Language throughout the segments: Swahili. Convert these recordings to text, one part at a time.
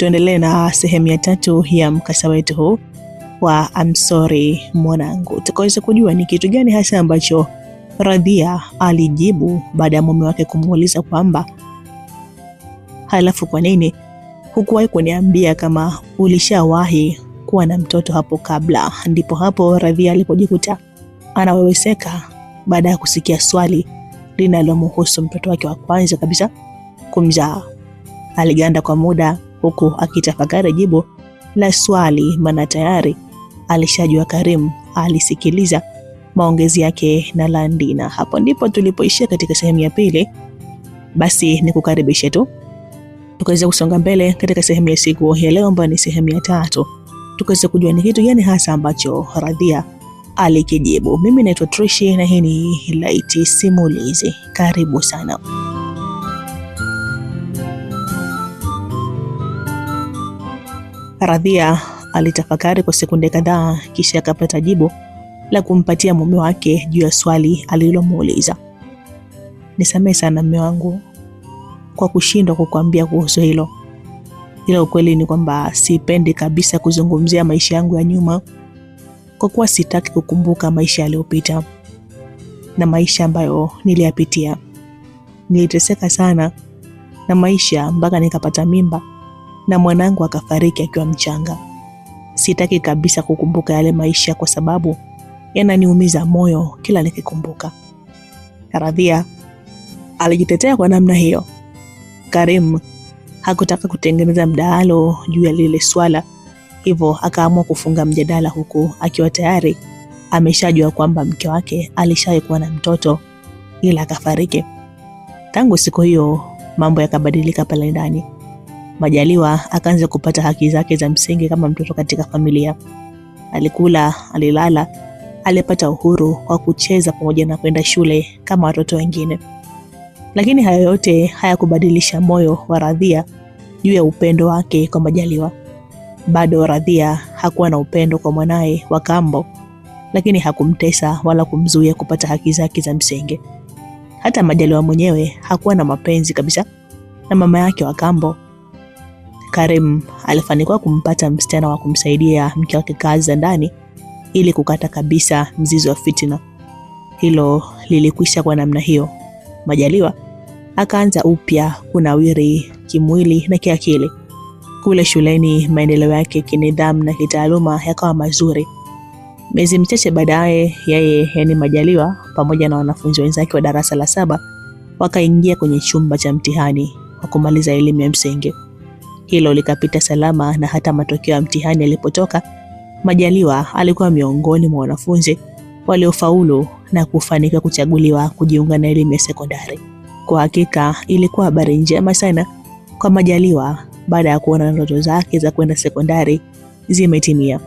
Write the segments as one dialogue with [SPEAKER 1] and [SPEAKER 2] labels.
[SPEAKER 1] tuendelee na sehemu ya 3 ya mkasa wetu huu wa I'm sorry mwanangu. Tukaweza kujua ni kitu gani hasa ambacho Radhia alijibu baada ya mume wake kumuuliza kwamba halafu kwa nini hukuwahi kuniambia kama ulishawahi kuwa na mtoto hapo kabla. Ndipo hapo Radhia alipojikuta anaweweseka baada ya kusikia swali linalomhusu mtoto wake wa kwanza kabisa kumzaa. Aliganda kwa muda huku akitafakari jibu la swali, maana tayari alishajua Karim alisikiliza maongezi yake na Landina. Hapo ndipo tulipoishia katika sehemu ya 2. Basi nikukaribishe tu tukaweza kusonga mbele katika sehemu ya siku ya leo ambayo ni sehemu ya 3. Tukaweza kujua ni kitu gani hasa ambacho Radhia alikijibu. Mimi naitwa Trishi na hii ni Light Simulizi. Karibu sana. Radhia alitafakari kwa sekunde kadhaa kisha akapata jibu la kumpatia mume wake juu ya swali alilomuuliza. Nisamehe sana mume wangu kwa kushindwa kukuambia kuhusu hilo. Ila ukweli ni kwamba sipendi kabisa kuzungumzia maisha yangu ya nyuma, kwa kuwa sitaki kukumbuka maisha yaliyopita na maisha ambayo niliyapitia. Niliteseka sana na maisha mpaka nikapata mimba na mwanangu akafariki akiwa mchanga. Sitaki kabisa kukumbuka yale maisha kwa sababu yananiumiza moyo kila nikikumbuka. Radhia alijitetea kwa namna hiyo. Karim hakutaka kutengeneza mdahalo juu ya lile swala, hivyo akaamua kufunga mjadala huku akiwa tayari ameshajua kwamba mke wake alishawahi kuwa na mtoto ila akafariki. Tangu siku hiyo mambo yakabadilika pale ndani. Majaliwa akaanza kupata haki zake za msingi kama mtoto katika familia. Alikula, alilala, alipata uhuru wa kucheza pamoja na kwenda shule kama watoto wengine. Lakini hayo yote hayakubadilisha moyo wa Radhia juu ya upendo wake kwa Majaliwa. Bado Radhia hakuwa na upendo kwa mwanae wa kambo, lakini hakumtesa wala kumzuia kupata haki zake za msingi. Hata Majaliwa mwenyewe hakuwa na mapenzi kabisa na mama yake wa kambo. Karim alifanikiwa kumpata msichana wa kumsaidia mke wake kazi za ndani ili kukata kabisa mzizi wa fitina. Hilo lilikwisha kwa namna hiyo. Majaliwa akaanza upya kunawiri kimwili na kiakili. Kule shuleni maendeleo yake kinidhamu na kitaaluma yakawa mazuri. Miezi michache baadaye yeye, yani Majaliwa, pamoja na wanafunzi wenzake wa darasa la 7 wakaingia kwenye chumba cha mtihani wa kumaliza elimu ya msingi. Hilo likapita salama na hata matokeo ya mtihani yalipotoka, Majaliwa alikuwa miongoni mwa wanafunzi waliofaulu na kufanikiwa kuchaguliwa kujiunga na elimu ya sekondari. Kwa hakika ilikuwa habari njema sana kwa Majaliwa baada ya kuona ndoto zake za kwenda sekondari zimetimia.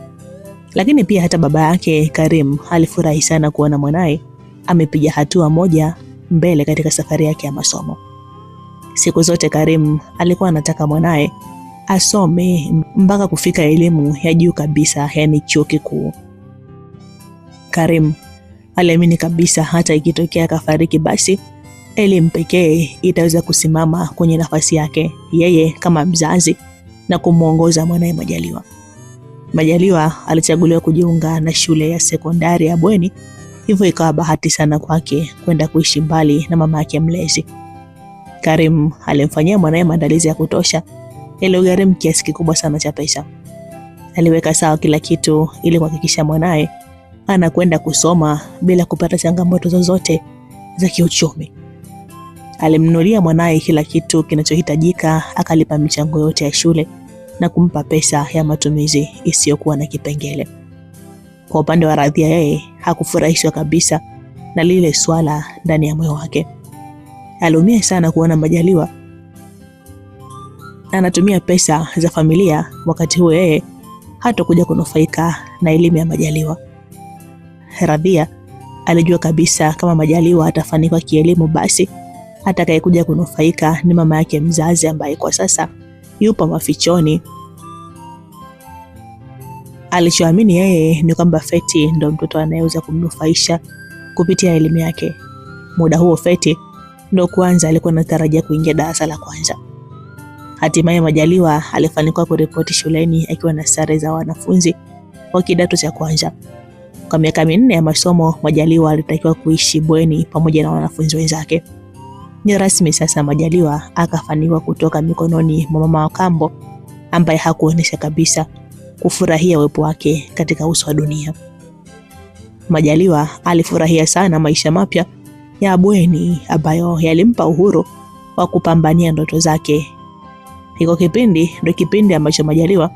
[SPEAKER 1] Lakini pia hata baba yake Karim alifurahi sana kuona mwanae amepiga hatua moja mbele katika safari yake ya masomo. Siku zote Karim alikuwa anataka mwanae asome mpaka kufika elimu ya juu kabisa, yani chuo kikuu. Karim aliamini kabisa hata ikitokea kafariki, basi elimu pekee itaweza kusimama kwenye nafasi yake yeye kama mzazi na kumuongoza mwanae Majaliwa. Majaliwa alichaguliwa kujiunga na shule ya sekondari ya bweni, hivyo ikawa bahati sana kwake kwenda kuishi mbali na mama yake mlezi. Karim alimfanyia mwanae maandalizi ya kutosha iliyogharimu kiasi kikubwa sana cha pesa. Aliweka sawa kila kitu ili kuhakikisha mwanae anakwenda kusoma bila kupata changamoto zozote za kiuchumi. Alimnunulia mwanae kila kitu kinachohitajika, akalipa michango yote ya shule na kumpa pesa ya matumizi isiyokuwa na kipengele. Kwa upande wa Radhia, yeye hakufurahishwa kabisa na lile swala ndani ya moyo wake. Aliumia sana kuona Majaliwa anatumia pesa za familia, wakati huo yeye hatakuja kunufaika na elimu ya Majaliwa. Radhia alijua kabisa kama Majaliwa atafanikiwa kielimu, basi atakayekuja kunufaika ni mama yake mzazi ambaye kwa sasa yupo mafichoni. Alichoamini yeye ni kwamba Feti ndo mtoto anayeweza kumnufaisha kupitia elimu yake. Muda huo Feti ndo kwanza alikuwa anatarajia kuingia darasa la kwanza. Hatimaye Majaliwa alifanikiwa kuripoti shuleni akiwa na sare za wanafunzi wa kidato cha kwanza. Kwa miaka 4 ya masomo, Majaliwa alitakiwa kuishi bweni pamoja na wanafunzi wenzake. Ni rasmi sasa, Majaliwa akafanikiwa kutoka mikononi mwa mama wa kambo ambaye hakuonesha kabisa kufurahia uwepo wake katika uso wa dunia. Majaliwa alifurahia sana maisha mapya ya bweni ambayo yalimpa uhuru wa kupambania ndoto zake. Hiko kipindi ndio kipindi ambacho Majaliwa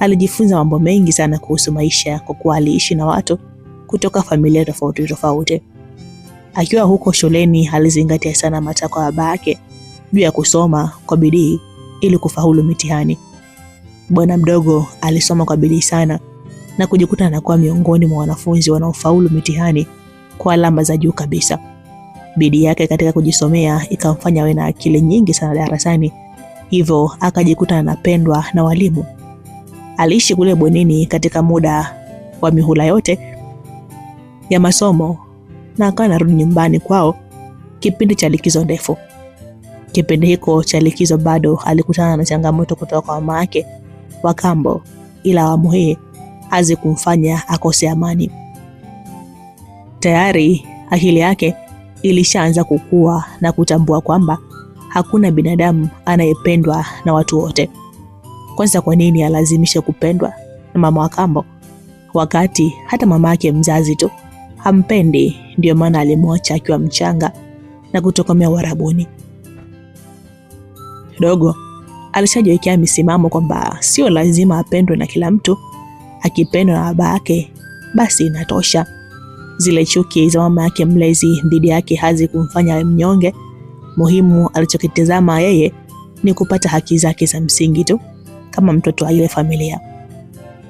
[SPEAKER 1] alijifunza mambo mengi sana kuhusu maisha kwa kuwa aliishi na watu kutoka familia tofauti tofauti. Akiwa huko shuleni alizingatia sana matakwa ya baba yake juu ya kusoma kwa bidii ili kufaulu mitihani. Bwana mdogo alisoma kwa bidii sana na kujikuta anakuwa miongoni mwa wanafunzi wanaofaulu mitihani kwa alama za juu kabisa. Bidii yake katika kujisomea ikamfanya awe na akili nyingi sana darasani, hivyo akajikuta anapendwa na walimu. Aliishi kule bwenini katika muda wa mihula yote ya masomo na akawa anarudi nyumbani kwao kipindi cha likizo ndefu. Kipindi hiko cha likizo bado alikutana na changamoto kutoka kwa mama yake wa kambo, ila awamu hii hazikumfanya akose amani. Tayari akili yake ilishaanza kukua na kutambua kwamba hakuna binadamu anayependwa na watu wote. Kwanza, kwa nini alazimisha kupendwa na mama wa kambo wakati hata mama yake mzazi tu hampendi? Ndio maana alimwacha akiwa mchanga na kutokomea Uarabuni. Dogo alishajiwekea misimamo kwamba sio lazima apendwe na kila mtu. Akipendwa na baba yake basi inatosha. Zile chuki za mama yake mlezi dhidi yake hazikumfanya awe mnyonge. Muhimu alichokitazama yeye ni kupata haki zake za msingi tu kama mtoto wa ile familia.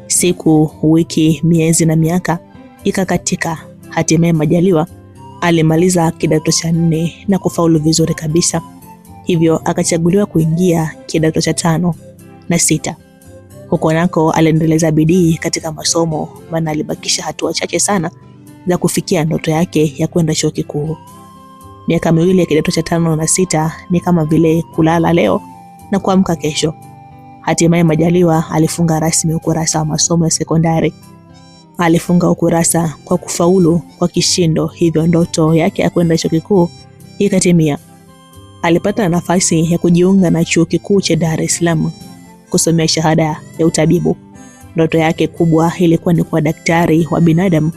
[SPEAKER 1] Siku, wiki, miezi na miaka ikakatika. Hatimaye Majaliwa alimaliza kidato cha 4 na kufaulu vizuri kabisa. Hivyo akachaguliwa kuingia kidato cha 5 na 6. Huko nako aliendeleza bidii katika masomo, maana alibakisha hatua chache sana za kufikia ndoto yake ya kwenda chuo kikuu. Miaka 2 ya kidato cha 5 na 6 ni kama vile kulala leo na kuamka kesho. Hatimaye Majaliwa alifunga rasmi ukurasa wa masomo ya sekondari. Alifunga ukurasa kwa kufaulu kwa kishindo, hivyo ndoto yake ya kwenda chuo kikuu ikatimia. Alipata nafasi ya kujiunga na chuo kikuu cha Dar es Salaam kusomea shahada ya utabibu. Ndoto yake kubwa ilikuwa ni kuwa daktari wa binadamu.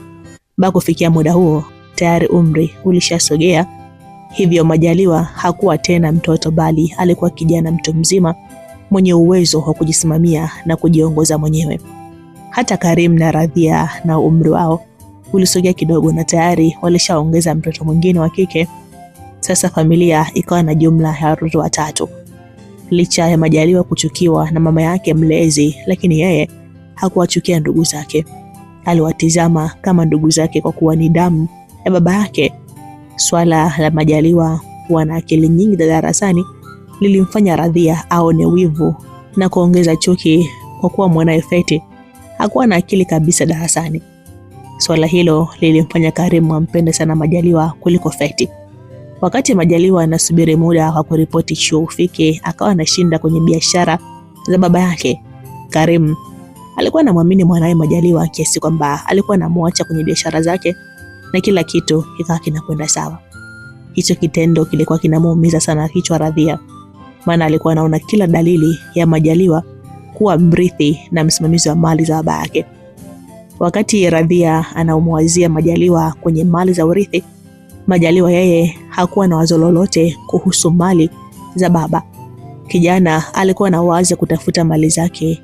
[SPEAKER 1] Baada kufikia muda huo tayari umri ulishasogea, hivyo Majaliwa hakuwa tena mtoto bali alikuwa kijana mtu mzima mwenye uwezo wa kujisimamia na kujiongoza mwenyewe. Hata Karim na Radhia na umri wao ulisogea kidogo na tayari walishaongeza mtoto mwingine wa kike. Sasa familia ikawa na jumla ya watoto 3. Licha ya Majaliwa kuchukiwa na mama yake mlezi, lakini yeye hakuwachukia ndugu zake. Aliwatizama kama ndugu zake kwa kuwa ni damu ya baba yake. Swala la Majaliwa kuwa na akili nyingi darasani lilimfanya Radhia aone wivu na kuongeza chuki kwa kuwa mwanae Feti hakuwa na akili kabisa darasani. Swala hilo lilimfanya Karim ampende sana Majaliwa kuliko Feti. Wakati Majaliwa anasubiri muda wa kuripoti chuo ufike, akawa anashinda kwenye biashara za baba yake, Karim alikuwa anamwamini mwanae Majaliwa kiasi kwamba alikuwa anamwacha kwenye biashara zake na kila kitu kikawa kinakwenda sawa. Hicho kitendo kilikuwa kinamuumiza sana kichwa Radhia, maana alikuwa anaona kila dalili ya Majaliwa kuwa mrithi na msimamizi wa mali za baba yake. Wakati Radhia anaumwazia Majaliwa kwenye mali za urithi, Majaliwa yeye hakuwa na wazo lolote kuhusu mali za baba. Kijana alikuwa na wazo kutafuta mali zake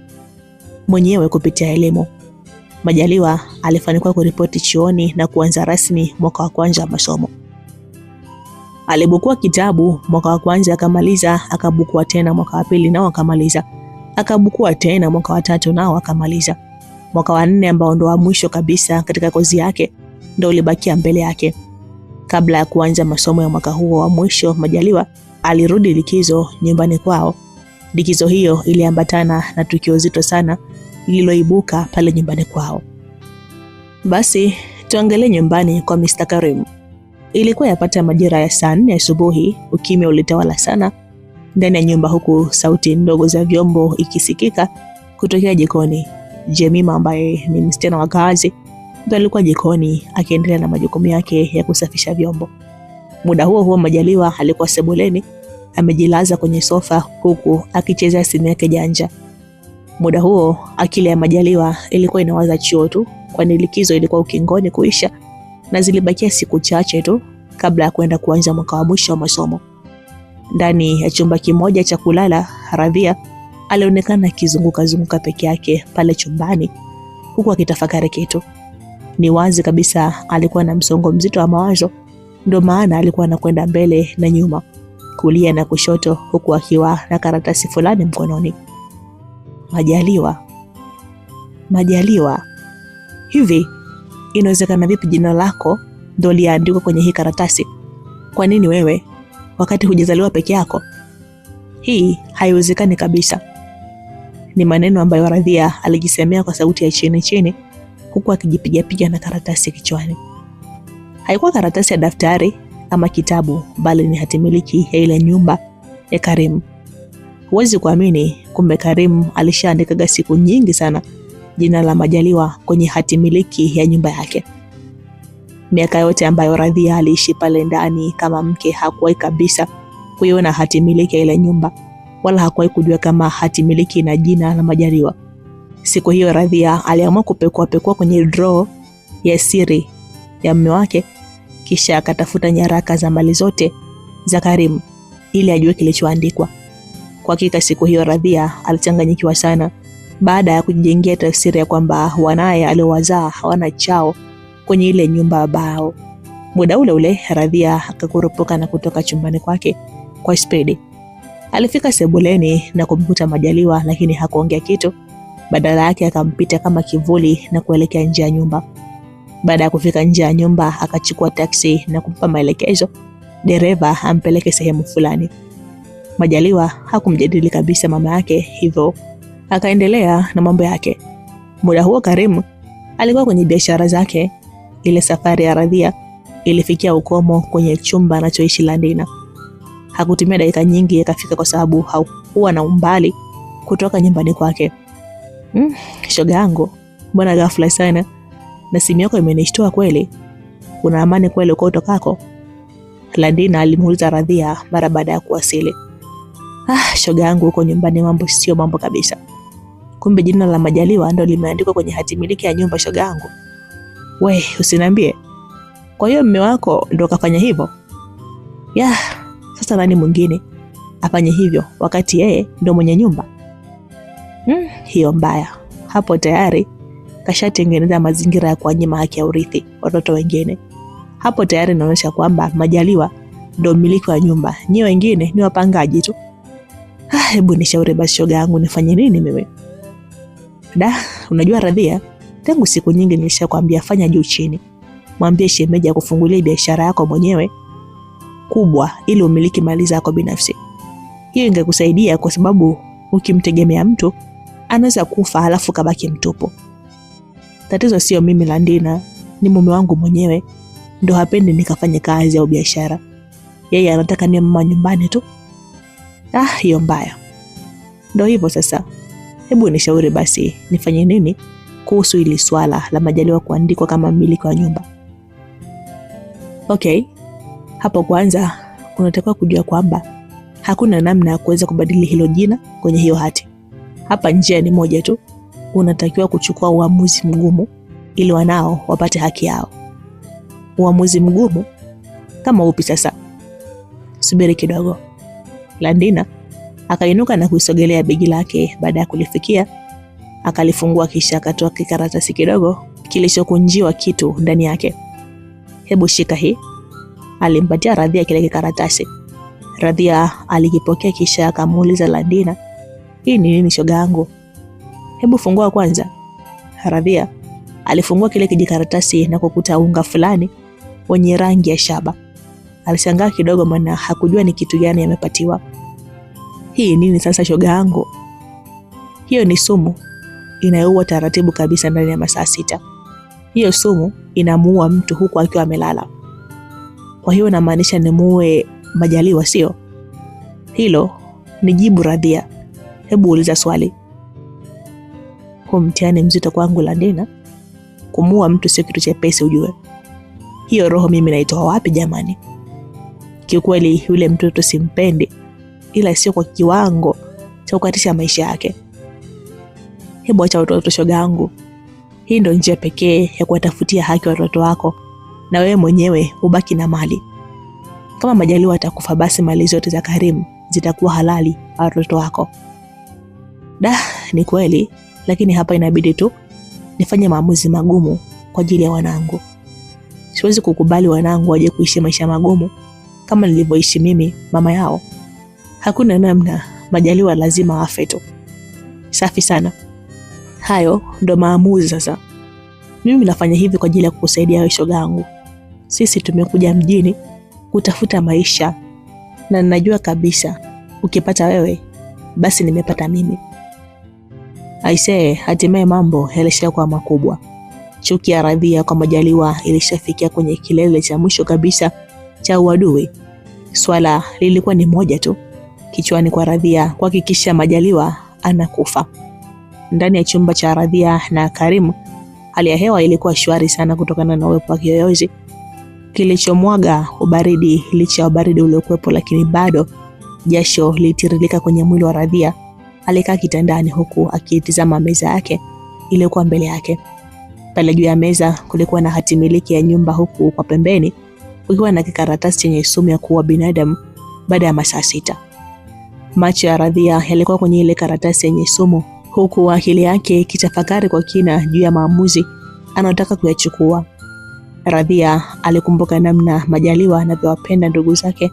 [SPEAKER 1] mwenyewe kupitia elimu. Majaliwa alifanikiwa kuripoti chuoni na kuanza rasmi mwaka wa kwanza wa masomo. Alibukua kitabu mwaka wa kwanza akamaliza, akabukua tena mwaka wa pili nao akamaliza, akabukua tena mwaka wa 3 nao akamaliza. Mwaka wa 4 ambao ndo wa mwisho kabisa katika kozi yake ndio ulibakia mbele yake. Kabla ya kuanza masomo ya mwaka huo wa mwisho, Majaliwa alirudi likizo nyumbani kwao. Likizo hiyo iliambatana na tukio zito sana lililoibuka pale nyumbani kwao. Basi tuangalie nyumbani kwa Mr. Karim. Ilikuwa yapata majira ya saa 4 asubuhi. Ukimya ulitawala sana ndani ya nyumba, huku sauti ndogo za vyombo ikisikika kutokea jikoni. Jemima ambaye ni msichana wa kazi ndo alikuwa jikoni akiendelea na majukumu yake ya kusafisha vyombo. Muda huo huo Majaliwa alikuwa sebuleni amejilaza kwenye sofa huku akichezea simu yake janja. Muda huo akili ya Majaliwa ilikuwa inawaza chuo tu, kwani likizo ilikuwa ukingoni kuisha na zilibakia siku chache tu kabla ya kwenda kuanza mwaka wa mwisho wa masomo. Ndani ya chumba kimoja cha kulala, Radhia alionekana akizunguka peke yake pale chumbani huku akitafakari kitu. Ni wazi kabisa alikuwa na msongo mzito wa mawazo, ndio maana alikuwa anakwenda mbele na nyuma, kulia na kushoto, huku akiwa na karatasi fulani mkononi. Majaliwa. Hivi inawezekana vipi jina lako ndio liandikwa kwenye hii karatasi? Kwa nini wewe wakati hujazaliwa peke yako? Hii haiwezekani kabisa. Ni maneno ambayo Radhia alijisemea kwa sauti ya chini huku akijipiga na karatasi kichwani. Haikuwa karatasi ya daftari ama kitabu, bali ni hatimiliki ya ile nyumba ya Karim. Huwezi kuamini, kumbe Karim alishaandika siku nyingi sana jina la Majaliwa kwenye hatimiliki ya nyumba yake. Miaka yote ambayo Radhia aliishi pale ndani kama mke, hakuwahi kabisa kuiona hatimiliki ya ile nyumba, wala hakuwahi kujua kama hatimiliki na jina la Majaliwa. Siku hiyo Radhia aliamua kupekua kwenye draw ya siri ya mume wake, kisha akatafuta nyaraka za mali zote za Karim ili ajue kilichoandikwa. Kwa hakika siku hiyo Radhia alichanganyikiwa sana baada ya kujijengea tafsiri ya kwamba wanaye aliowazaa hawana chao kwenye ile nyumba bao. Muda ule Radhia akakurupuka na kutoka chumbani kwake kwa spedi. Alifika sebuleni na kumkuta Majaliwa, lakini hakuongea kitu. Badala yake akampita kama kivuli na kuelekea nje ya nyumba. Baada ya kufika nje ya nyumba, akachukua taksi na kumpa maelekezo dereva ampeleke sehemu fulani. Majaliwa hakumjadili kabisa mama yake, hivyo akaendelea na mambo yake. Muda huo Karim alikuwa kwenye biashara zake. Ile safari ya Radhia ilifikia ukomo kwenye chumba anachoishi Landina. Hakutumia dakika nyingi akafika, kwa sababu hakuwa na umbali kutoka nyumbani kwake. Shoga yangu, mbona ghafla sana? Na simu yako imenishtua kweli? Una amani kweli uko utokako? Landina alimuuliza Radhia mara baada ya kuwasili. Shoga yangu, uko nyumbani mambo sio mambo kabisa. Kumbe jina la Majaliwa ndio limeandikwa kwenye hatimiliki ya nyumba, shoga yangu. We, usiniambie. Kwa hiyo mume wako ndio kafanya hivyo? Sasa nani mwingine afanye hivyo wakati yeye ndio mwenye nyumba? Hiyo mbaya. Hapo tayari kashatengeneza mazingira ya kuwanyima haki ya urithi watoto wengine. Hapo tayari inaonyesha kwamba Majaliwa ndio mmiliki wa nyumba, nyinyi wengine ni wapangaji tu. Hebu nishauri basi shoga yangu, nifanye nini mimi? Unajua Radhia, tangu siku nyingi nilishakwambia fanya juu chini. Mwambie shemeji akufungulie biashara yako mwenyewe kubwa ili umiliki mali zako binafsi. Hiyo ingekusaidia, kwa sababu ukimtegemea mtu anaweza kufa halafu kabaki mtupu. Tatizo sio mimi Landina, ni mume wangu mwenyewe ndo hapendi nikafanye kazi au biashara. Yeye anataka niwe mama nyumbani tu. Hiyo mbaya. Ndio hivyo sasa. Hebu nishauri basi nifanye nini kuhusu hili swala la Majaliwa kuandikwa kama mmiliki wa nyumba? Okay. Hapo kwanza unatakiwa kujua kwamba hakuna namna ya kuweza kubadili hilo jina kwenye hiyo hati. Hapa njia ni moja tu. Unatakiwa kuchukua uamuzi mgumu ili wanao wapate haki yao. Uamuzi mgumu kama upi sasa? Subiri kidogo. Landina akainuka na kuisogelea begi lake. Baada ya kulifikia, akalifungua kisha akatoa kikaratasi kidogo kilichokunjiwa kitu ndani yake. Hebu shika hii. Alimpatia Radhia kile kikaratasi. Radhia alikipokea kisha akamuuliza Landina, hii ni nini shoga yangu? Hebu fungua kwanza. Radhia alifungua kile kijikaratasi na kukuta unga fulani wenye rangi ya shaba. Alishangaa kidogo, maana hakujua ni kitu gani amepatiwa. Hii nini sasa shoga yangu? Hiyo ni sumu inayoua taratibu kabisa ndani ya masaa 6. Hiyo sumu inamuua mtu huku akiwa amelala. Kwa hiyo inamaanisha ni muue Majaliwa, sio? Hilo Nijibu Radhia, hebu uliza swali. Kwa mtihani mzito kwangu Landina. Kumuua mtu sio kitu chepesi ujue. Hiyo roho mimi naitoa wapi jamani? Kiukweli yule mtoto simpendi, ila sio kwa kiwango cha kukatisha maisha yake. Hebu acha watoto shogangu. Hii ndio njia pekee ya kuwatafutia haki watoto wako, na wewe mwenyewe ubaki na mali. Kama Majaliwa atakufa, basi mali zote za Karim zitakuwa halali kwa watoto wako. Ni kweli, lakini hapa inabidi tu nifanye maamuzi magumu kwa ajili ya wanangu. Siwezi kukubali wanangu waje kuishi maisha magumu kama nilivyoishi mimi mama yao. Hakuna namna, Majaliwa lazima afe tu. Safi sana. Hayo ndo maamuzi sasa. Mimi nafanya hivi kwa ajili ya kukusaidia wewe shogangu. Sisi tumekuja mjini kutafuta maisha, na ninajua kabisa ukipata wewe basi nimepata mimi. Aisee, hatimaye mambo yalishakuwa makubwa. Chuki ya Radhia kwa Majaliwa ilishafikia kwenye kilele cha mwisho kabisa cha uadui. Swala lilikuwa ni moja tu kichwani kwa Radhia, kuhakikisha Majaliwa anakufa. Ndani ya chumba cha Radhia na Karim, hali ya hewa ilikuwa shwari sana kutokana na uwepo wa kiyoyozi kilichomwaga ubaridi. Licha ya ubaridi uliokuwepo, lakini bado jasho litiririka kwenye mwili wa Radhia. Alikaa kitandani huku akitizama meza yake iliyokuwa mbele yake. Pale juu ya meza kulikuwa na hati miliki ya nyumba, huku kwa pembeni kulikuwa na kikaratasi chenye sumu ya kuua binadamu baada ya masaa 6. Macho ya Radhia yalikuwa kwenye ile karatasi yenye sumu, huku akili yake ikitafakari kwa kina juu ya maamuzi anayotaka kuyachukua. Radhia alikumbuka namna Majaliwa anavyowapenda ndugu zake,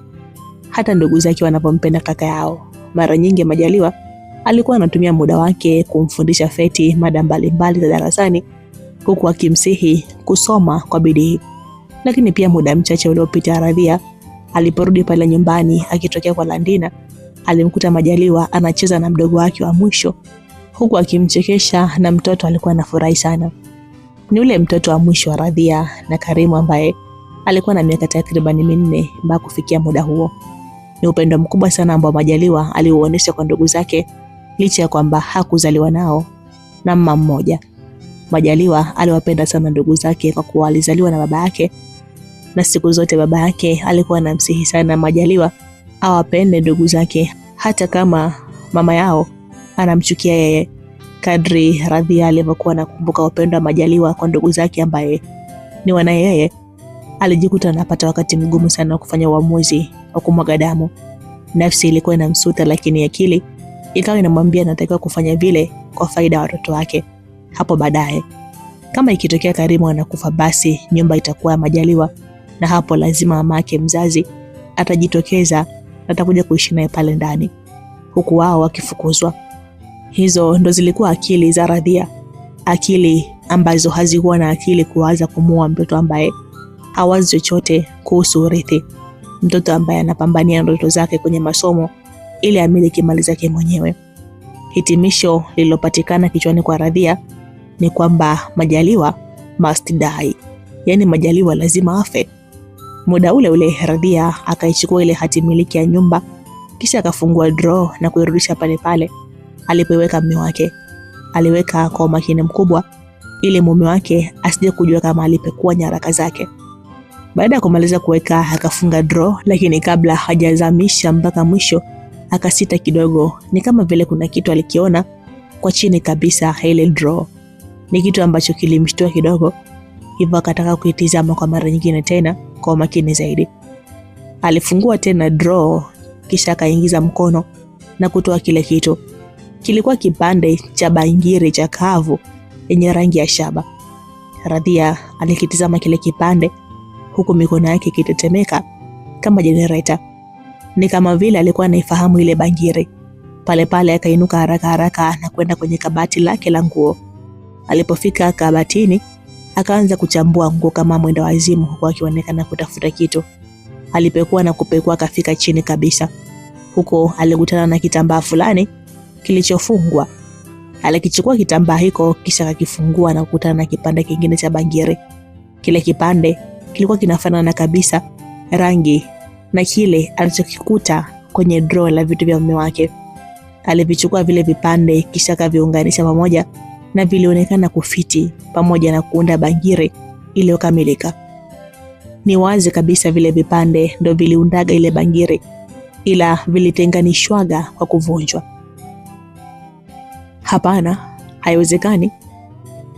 [SPEAKER 1] hata ndugu zake wanavyompenda kaka yao. Mara nyingi Majaliwa alikuwa anatumia muda wake kumfundisha Feti mada mbalimbali za darasani, huku akimsihi kusoma kwa bidii. Lakini pia muda mchache uliopita, Radhia aliporudi pale nyumbani akitokea kwa Landina, alimkuta Majaliwa anacheza na mdogo wake wa mwisho, huku akimchekesha, na mtoto alikuwa anafurahi sana. Ni ule mtoto wa mwisho wa Radhia na Karimu ambaye alikuwa na miaka takriban 4 mpaka kufikia muda huo. Ni upendo mkubwa sana ambao Majaliwa aliuonesha kwa ndugu zake, licha ya kwamba hakuzaliwa nao na mama mmoja. Majaliwa aliwapenda sana ndugu zake kwa kuwa alizaliwa na baba yake, na siku zote baba yake alikuwa anamsihi sana Majaliwa awapende ndugu zake hata kama mama yao anamchukia yeye. Kadri Radhia alivyokuwa anakumbuka upendo wa Majaliwa kwa ndugu zake ambaye ni wanaye yeye, alijikuta anapata wakati mgumu sana wa kufanya uamuzi wa kumwaga damu. Nafsi ilikuwa inamsuta, lakini akili ikawa inamwambia anatakiwa kufanya vile kwa faida ya watoto wake hapo baadaye. Kama ikitokea Karimu anakufa, basi nyumba itakuwa ya Majaliwa, na hapo lazima mamake mzazi atajitokeza na atakuja kuishi naye pale ndani, huku wao wakifukuzwa. Hizo ndo zilikuwa akili za Radhia, akili ambazo hazikuwa na akili kuwaza kumuua mtoto ambaye hawazi chochote kuhusu urithi, mtoto ambaye anapambania ndoto zake kwenye masomo ili amiliki mali zake mwenyewe. Hitimisho lililopatikana kichwani kwa Radhia ni kwamba Majaliwa must die, yani Majaliwa lazima afe. Muda ule ule Radhia akaichukua ile hati miliki ya nyumba, kisha akafungua draw na kuirudisha pale pale alipoweka mume wake. Aliweka kwa umakini mkubwa ili mume wake asije kujua kama alipekua nyaraka zake. Baada ya kumaliza kuweka, akafunga draw, lakini kabla hajazamisha mpaka mwisho akasita kidogo. Ni kama vile kuna kitu alikiona kwa chini kabisa ile draw. Ni kitu ambacho kilimshtua kidogo, hivyo akataka kuitizama kwa mara nyingine tena kwa umakini zaidi. Alifungua tena draw, kisha akaingiza mkono na kutoa kile kitu. Kilikuwa kipande cha bangiri cha kavu yenye rangi ya shaba. Radhia alikitizama kile kipande huku mikono yake ikitetemeka kama generator. Ni kama vile alikuwa anaifahamu ile bangiri. Pale pale akainuka haraka haraka na kwenda kwenye kabati lake la nguo. Alipofika kabatini, akaanza kuchambua nguo kama mwenda wazimu, huku akionekana kutafuta kitu. Alipekua na kupekua, akafika chini kabisa. Huko alikutana na kitambaa fulani kilichofungwa. Alikichukua kitambaa hiko, kisha akakifungua na kukutana na kipande kingine cha bangiri. Kile kipande kilikuwa kinafanana kabisa rangi na kile alichokikuta kwenye drawer la vitu vya mume wake. Alivichukua vile vipande kisha akaviunganisha pamoja na vilionekana kufiti pamoja na kuunda bangiri iliyokamilika. Ni wazi kabisa vile vipande ndio viliundaga ile bangiri, ila vilitenganishwaga kwa kuvunjwa. Hapana, haiwezekani.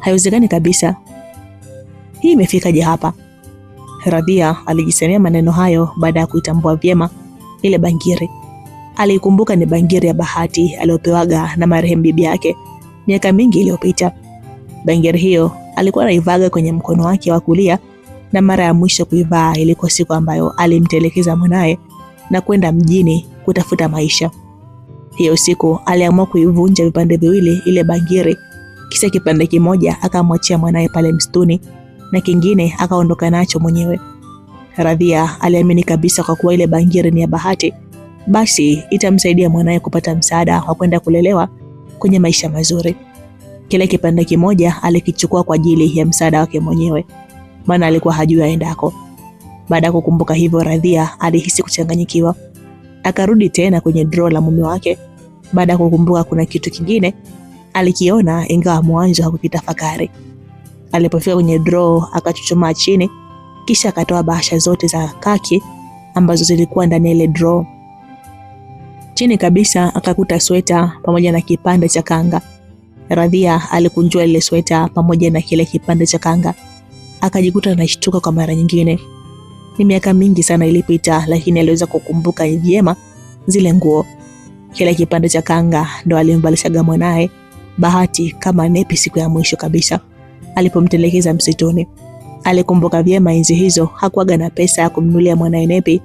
[SPEAKER 1] Haiwezekani kabisa. Hii imefikaje hapa? Radhia alijisemea maneno hayo baada ya kuitambua vyema ile bangiri. Alikumbuka ni bangiri ya bahati aliyopewaga na marehemu bibi yake miaka mingi iliyopita. Bangiri hiyo alikuwa anaivaga kwenye mkono wake wa kulia, na mara ya mwisho kuivaa ilikuwa siku ambayo alimtelekeza mwanae na kwenda mjini kutafuta maisha. Hiyo siku aliamua kuivunja vipande viwili ile bangiri, kisha kipande kimoja akamwachia mwanae pale msituni na kingine akaondoka nacho mwenyewe. Radhia aliamini kabisa kwa kuwa ile bangiri ni ya bahati, basi itamsaidia mwanae kupata msaada wa kwenda kulelewa kwenye maisha mazuri. Kile kipande kimoja alikichukua kwa ajili ya msaada wake mwenyewe, maana alikuwa hajui aendako. Baada ya kukumbuka hivyo, Radhia alihisi kuchanganyikiwa. Akarudi tena kwenye drawer la mume wake. Baada ya kukumbuka kuna kitu kingine alikiona, ingawa mwanzo hakukitafakari. Alipofika kwenye drawer akachuchumaa chini, kisha akatoa bahasha zote za kaki ambazo zilikuwa ndani ya ile drawer. Chini kabisa akakuta sweta pamoja na kipande cha kanga. Radhia alikunjua ile sweta pamoja na kile kipande cha kanga. Akajikuta anashtuka kwa mara nyingine. Ni miaka mingi sana ilipita, lakini aliweza kukumbuka vyema zile nguo. Kile kipande cha kanga ndo alimvalishaga mwanae Bahati kama nepi siku ya mwisho kabisa alipomtelekeza msituni. Alikumbuka vyema enzi hizo hakuaga na pesa ya kumnunulia mwanae nepi,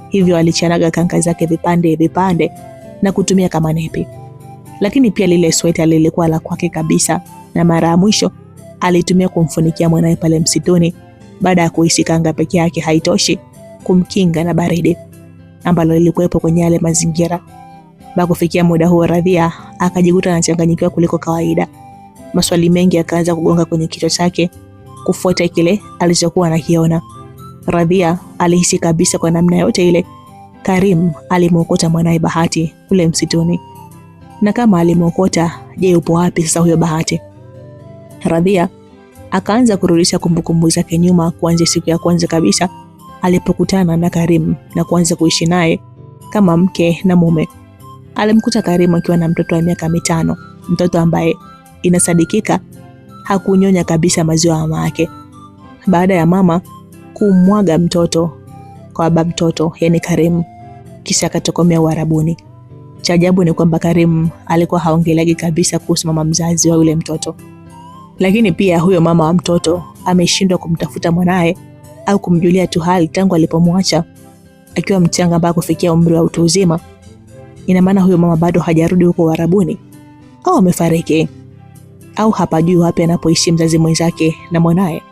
[SPEAKER 1] hivyo alichanaga kanga zake vipande na kutumia kama nepi. Lakini pia lile sweta lilikuwa la kwake kabisa, na mara ya mwisho alitumia kumfunikia mwanae pale msituni baada ya kuhisi kanga peke yake haitoshi kumkinga na baridi ambalo lilikuwepo kwenye yale mazingira. Baada kufikia muda huo, Radhia akajikuta anachanganyikiwa kuliko kawaida. Maswali mengi yakaanza kugonga kwenye kichwa chake kufuata kile alichokuwa anakiona. Radhia alihisi kabisa kwa namna yote ile Karim alimwokota mwanae Bahati kule msituni. Na kama alimwokota, je, yupo wapi sasa huyo Bahati? Radhia akaanza kurudisha kumbukumbu zake nyuma, kuanzia siku ya kwanza kabisa alipokutana na Karim na kuanza kuishi naye kama mke na mume. Alimkuta Karim akiwa na mtoto wa miaka 5, mtoto ambaye inasadikika hakunyonya kabisa maziwa ya mama yake. Baada ya mama kumwaga mtoto kwa baba mtoto, yani Karim, kisha akatokomea Uarabuni. Cha ajabu ni kwamba Karim alikuwa haongelagi kabisa kuhusu mama mzazi wa yule mtoto. Lakini pia huyo mama wa mtoto ameshindwa kumtafuta mwanae au kumjulia tu hali tangu alipomwacha akiwa mchanga mpaka kufikia umri wa utu uzima. Ina maana huyo mama bado hajarudi huko Uarabuni, au amefariki, au hapajui wapi anapoishi mzazi mwenzake na mwanae,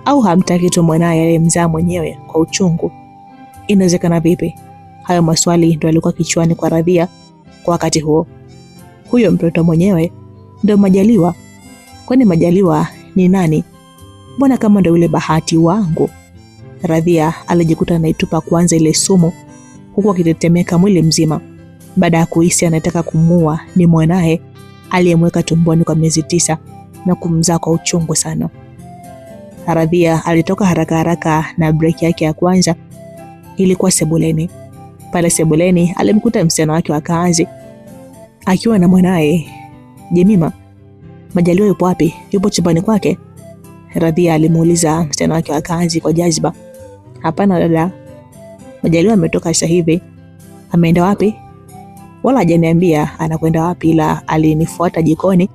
[SPEAKER 1] au hamtaki tu mwanae aliyemzaa mwenyewe kwa uchungu. Inawezekana vipi? Hayo maswali ndio yalikuwa kichwani kwa Radhia kwa wakati huo. Huyo mtoto mwenyewe ndio Majaliwa. Kwani Majaliwa ni nani? Mbona kama ndio yule Bahati wangu? Radhia alijikuta anaitupa kwanza ile sumu huku akitetemeka mwili mzima, baada ya kuhisi anataka kumua ni mwanae aliyemweka tumboni kwa miezi 9 na kumzaa kwa uchungu sana. Radhia alitoka haraka na break yake ya kwanza ilikuwa sebuleni. Pale sebuleni alimkuta msichana wake wa kazi akiwa na mwanae. Jemima, Majaliwa yupo wapi? Yupo chumbani kwake? Radhia alimuuliza msichana wake wa kazi kwa jazba. Hapana dada, Majaliwa ametoka sasa hivi. Ameenda wapi? Wala hajaniambia anakwenda wapi, ila alinifuata jikoni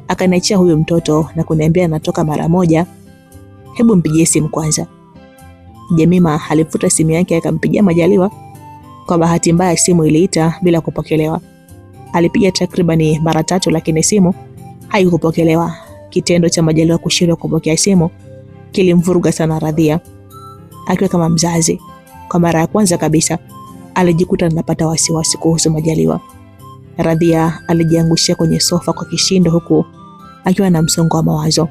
[SPEAKER 1] akaniachia huyo mtoto na kuniambia anatoka mara moja. Hebu mpigie simu kwanza. Jemima alifuta simu yake akampigia Majaliwa. Kwa bahati mbaya simu iliita bila kupokelewa. Alipiga takribani mara 3 lakini simu haikupokelewa. Kitendo cha Majaliwa kushindwa kupokea simu kilimvuruga sana Radhia. Akiwa kama mzazi, kwa mara ya kwanza kabisa alijikuta anapata wasiwasi kuhusu Majaliwa. Radhia alijiangushia kwenye sofa kwa kishindo huku akiwa na msongo wa mawazo.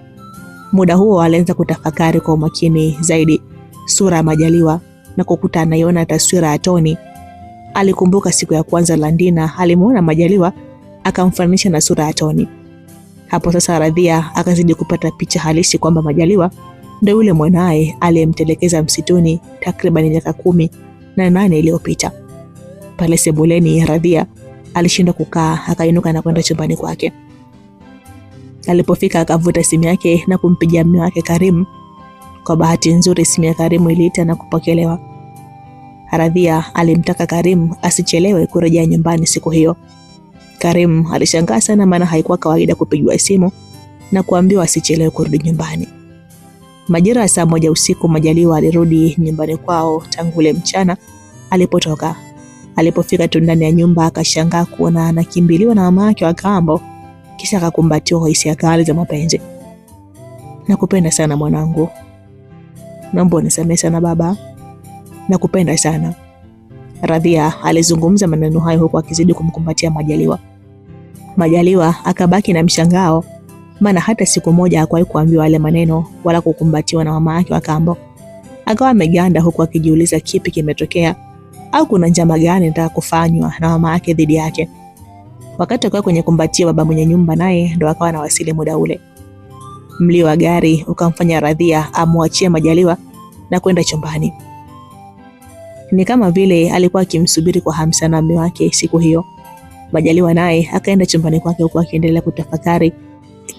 [SPEAKER 1] Muda huo alianza kutafakari kwa umakini zaidi sura ya Majaliwa na kukuta anaiona taswira ya Toni alikumbuka siku ya kwanza Landina alimuona Majaliwa akamfananisha na sura ya Toni. Hapo sasa Radhia akazidi kupata picha halisi kwamba Majaliwa ndio yule mwanae aliyemtelekeza msituni takriban miaka 18 iliyopita. Pale sebuleni Radhia alishindwa kukaa, akainuka na kwenda chumbani kwake. Alipofika akavuta simu yake na kumpigia mume wake Karim. Kwa bahati nzuri simu ya Karim iliita na kupokelewa. Radhia alimtaka Karim asichelewe kurejea nyumbani siku hiyo. Karim alishangaa sana, maana haikuwa kawaida kupigiwa simu na kuambiwa asichelewe kurudi nyumbani. Majira ya saa 1 usiku Majaliwa alirudi nyumbani kwao tangu ule mchana alipotoka. Alipofika tu ndani ya nyumba akashangaa kuona anakimbiliwa na mama yake wa kambo, kisha akakumbatiwa kwa hisia kali za mapenzi. Nakupenda sana mwanangu. Naomba unisamehe sana baba. Nakupenda sana. Radhia alizungumza maneno hayo huku akizidi kumkumbatia Majaliwa. Majaliwa akabaki na mshangao, maana hata siku moja hakuwahi kuambiwa yale maneno wala kukumbatiwa na mama yake wa kambo. Akawa ameganda huku akijiuliza kipi kimetokea au kuna njama gani nataka kufanywa na mama yake dhidi yake. Wakati akawa kwenye kumbatia, baba mwenye nyumba naye ndo akawa anawasili muda ule. Mlio wa gari ukamfanya Radhia amwachie Majaliwa na kwenda chumbani. Ni kama vile alikuwa akimsubiri kwa hamu sana mume wake siku hiyo. Majaliwa naye akaenda chumbani kwake huku akiendelea kutafakari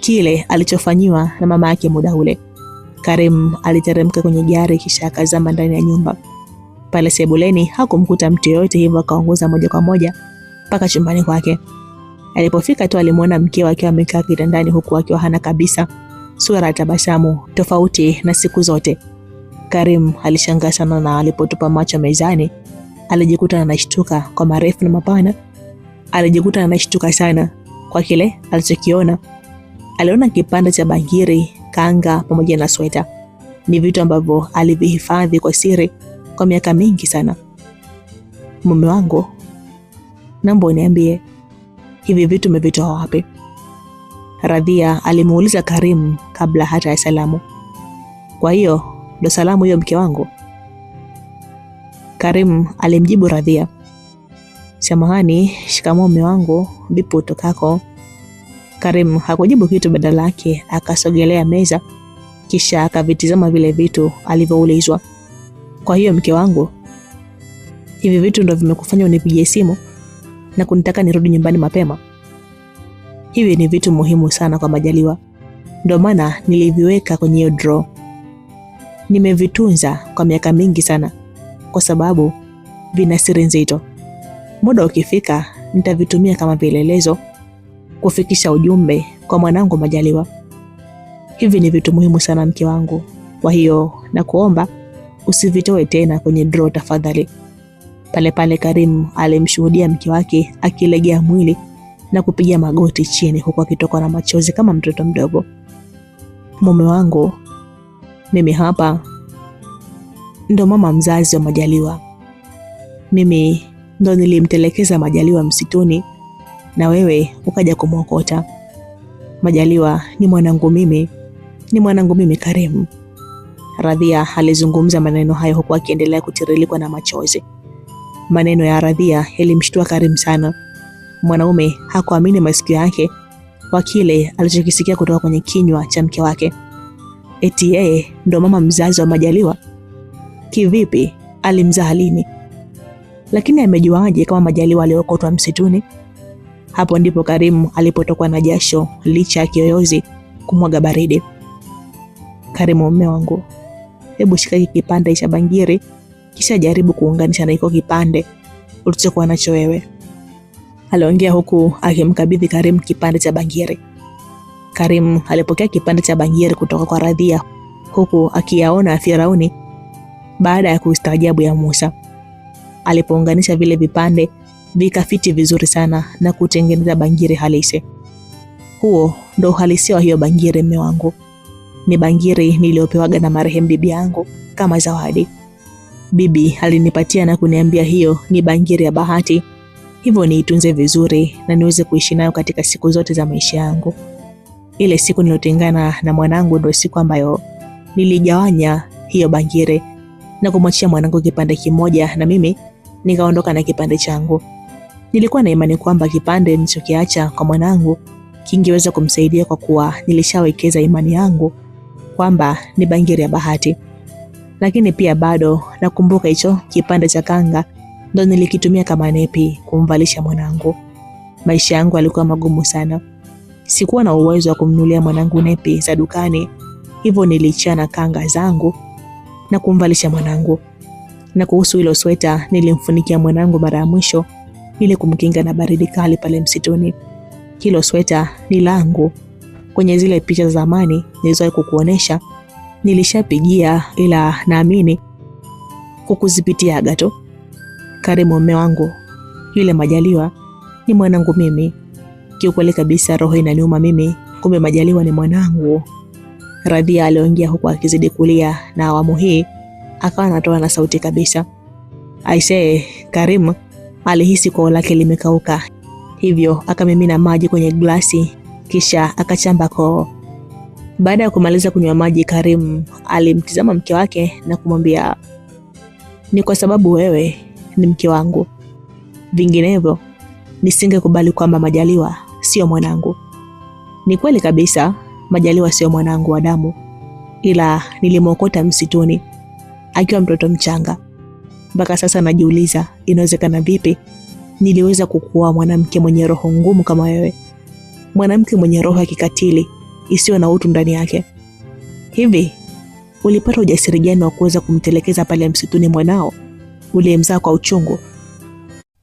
[SPEAKER 1] kile alichofanyiwa na mama yake muda ule. Karim aliteremka kwenye gari kisha akazama ndani ya nyumba. Pale sebuleni hakumkuta mtu yoyote, hivyo akaongoza moja kwa moja mpaka chumbani kwake. Alipofika tu alimuona mkewe akiwa amekaa kitandani huku akiwa hana kabisa sura ya tabasamu, tofauti na siku zote. Karim alishangaa sana, na alipotupa macho mezani alijikuta anashtuka kwa marefu na mapana. Alijikuta anashtuka sana kwa kile alichokiona. Aliona kipande cha bangiri, kanga pamoja na sweta. Ni vitu ambavyo alivihifadhi kwa siri kwa miaka mingi sana. Mume wangu, naomba uniambie hivi vitu umevitoa wapi? Radhia alimuuliza Karim kabla hata ya salamu. Kwa hiyo ndo salamu hiyo mke wangu? Karim alimjibu Radhia, samahani, shikamoo mume wangu, vipi utokako? Karim hakujibu kitu, badala yake akasogelea meza kisha akavitizama vile vitu alivyoulizwa. Kwa hiyo mke wangu, hivi vitu ndo vimekufanya unipigie simu na kunitaka nirudi nyumbani mapema? Hivi ni vitu muhimu sana kwa Majaliwa, ndio maana niliviweka kwenye hiyo draw. Nimevitunza kwa miaka mingi sana kwa sababu vina siri nzito. Muda ukifika nitavitumia kama vielelezo kufikisha ujumbe kwa mwanangu Majaliwa. Hivi ni vitu muhimu sana mke wangu, kwa hiyo nakuomba usivitoe tena kwenye draw tafadhali. Pale pale Karim alimshuhudia mke wake akilegea mwili na kupiga magoti chini huku akitokwa na machozi kama mtoto mdogo. Mume wangu, mimi hapa ndo mama mzazi wa Majaliwa. Mimi ndo nilimtelekeza Majaliwa msituni na wewe ukaja kumwokota. Majaliwa ni mwanangu mimi Karim. Radhia alizungumza maneno hayo huku akiendelea kutiririkwa na machozi. Maneno ya Radhia yalimshtua Karim sana. Mwanaume hakuamini masikio yake kwa kile alichokisikia kutoka kwenye kinywa cha mke wake. Eti yeye ndo mama mzazi wa Majaliwa? Kivipi? Alimzaa lini? Lakini amejuaje kama Majaliwa aliokotwa msituni? Hapo ndipo Karim alipotokwa na jasho licha ya kiyoyozi kumwaga baridi. Karim, mume wangu, hebu shika kipande cha bangiri kisha jaribu kuunganisha na iko kipande ulichokuwa nacho wewe. Aliongea huku akimkabidhi Karim kipande cha bangiri. Karim alipokea kipande cha bangiri kutoka kwa Radhia huku akiyaona Firauni baada ya kustaajabu ya Musa. Alipounganisha vile vipande vikafiti vizuri sana na kutengeneza bangiri halisi. Huo ndo uhalisia wa hiyo bangiri mume wangu. Ni bangiri niliyopewaga na marehemu bibi yangu kama zawadi. Bibi alinipatia na kuniambia hiyo ni bangiri ya bahati, hivyo niitunze vizuri na niweze kuishi nayo katika siku zote za maisha yangu. Ile siku nilotengana na mwanangu ndio siku ambayo niligawanya hiyo bangiri na kumwachia mwanangu kipande kimoja na mimi nikaondoka na kipande changu. Nilikuwa na imani kwamba kipande nilichokiacha kwa mwanangu kingeweza kumsaidia, kwa kuwa nilishawekeza imani yangu kwamba ni bangili ya bahati. Lakini pia bado nakumbuka hicho kipande cha kanga ndo nilikitumia kama nepi kumvalisha mwanangu. Maisha yangu yalikuwa magumu sana. Sikuwa na uwezo wa kumnunulia mwanangu nepi za dukani, hivyo nilichana kanga zangu na kumvalisha mwanangu. Na kuhusu hilo sweta, nilimfunikia mwanangu mara ya mwisho ili kumkinga na baridi kali pale msituni. Hilo sweta ni langu. Kwenye zile picha za zamani nilizowahi kukuonesha nilishapigia, ila naamini kukuzipitia gato. Karimu mume wangu, yule Majaliwa ni mwanangu mimi. Kiukweli kabisa roho inaniuma mimi, kumbe Majaliwa ni mwanangu. Radhia aliongea huku akizidi kulia, na awamu hii akawa anatoa na sauti kabisa. Aisee, Karimu alihisi koo lake limekauka, hivyo akamimina maji kwenye glasi kisha akachamba koo. Baada ya kumaliza kunywa maji, Karimu alimtizama mke wake na kumwambia, ni kwa sababu wewe ni mke wangu, vinginevyo nisingekubali kwamba Majaliwa sio mwanangu. Ni kweli kabisa, Majaliwa sio mwanangu wa damu, ila nilimwokota msituni akiwa mtoto mchanga. Mpaka sasa najiuliza inawezekana vipi niliweza kukuoa mwanamke mwenye roho ngumu kama wewe, mwanamke mwenye roho ya kikatili isiyo na utu ndani yake. Hivi ulipata ujasiri gani wa kuweza kumtelekeza pale msituni mwanao uliyemzaa kwa uchungu?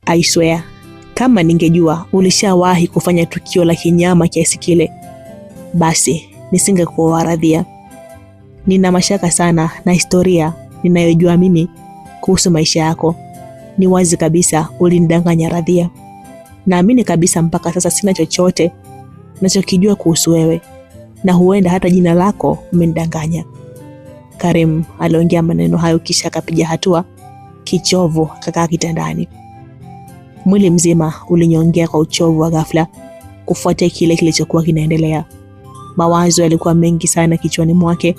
[SPEAKER 1] I swear, kama ningejua ulishawahi kufanya tukio la kinyama kiasi kile, basi nisingekuoa Radhia. Nina mashaka sana na historia ninayojua mimi kuhusu maisha yako. Ni wazi kabisa ulinidanganya Radhia. Naamini kabisa mpaka sasa sina chochote ninachokijua kuhusu wewe, na huenda hata jina lako umenidanganya. Karim aliongea maneno hayo kisha akapiga hatua kichovu akakaa kitandani. Mwili mzima ulinyongea kwa uchovu wa ghafla kufuatia kile kilichokuwa kinaendelea. Mawazo yalikuwa mengi sana kichwani mwake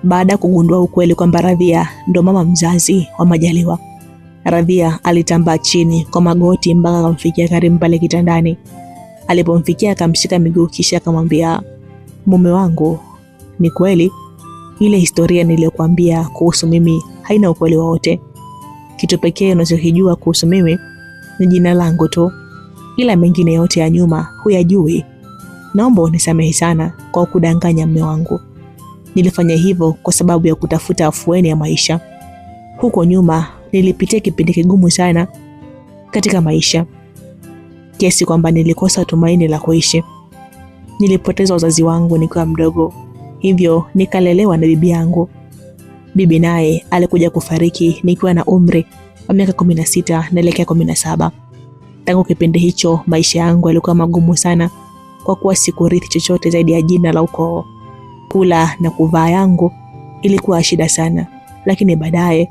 [SPEAKER 1] baada ya kugundua ukweli kwamba Radhia ndo mama mzazi wa Majaliwa. Radhia alitambaa chini kwa magoti mpaka akamfikia Karim pale kitandani. Alipomfikia akamshika miguu kisha akamwambia, mume wangu, ni kweli ile historia niliyokuambia kuhusu mimi haina ukweli wowote. Kitu pekee unachokijua kuhusu mimi ni jina langu tu, ila mengine yote ya nyuma huyajui. Naomba unisamehe sana kwa kudanganya mume wangu. Nilifanya hivyo kwa sababu ya kutafuta afueni ya maisha. Huko nyuma nilipitia kipindi kigumu sana katika maisha, kiasi kwamba nilikosa tumaini la kuishi. Nilipoteza wazazi wangu nikiwa mdogo, hivyo nikalelewa na bibi yangu. Bibi naye alikuja kufariki nikiwa na umri wa miaka 16 naelekea 17. Tangu kipindi hicho maisha yangu yalikuwa magumu sana, kwa kuwa sikurithi chochote zaidi ya jina la ukoo. Kula na kuvaa yangu ilikuwa shida sana, lakini baadaye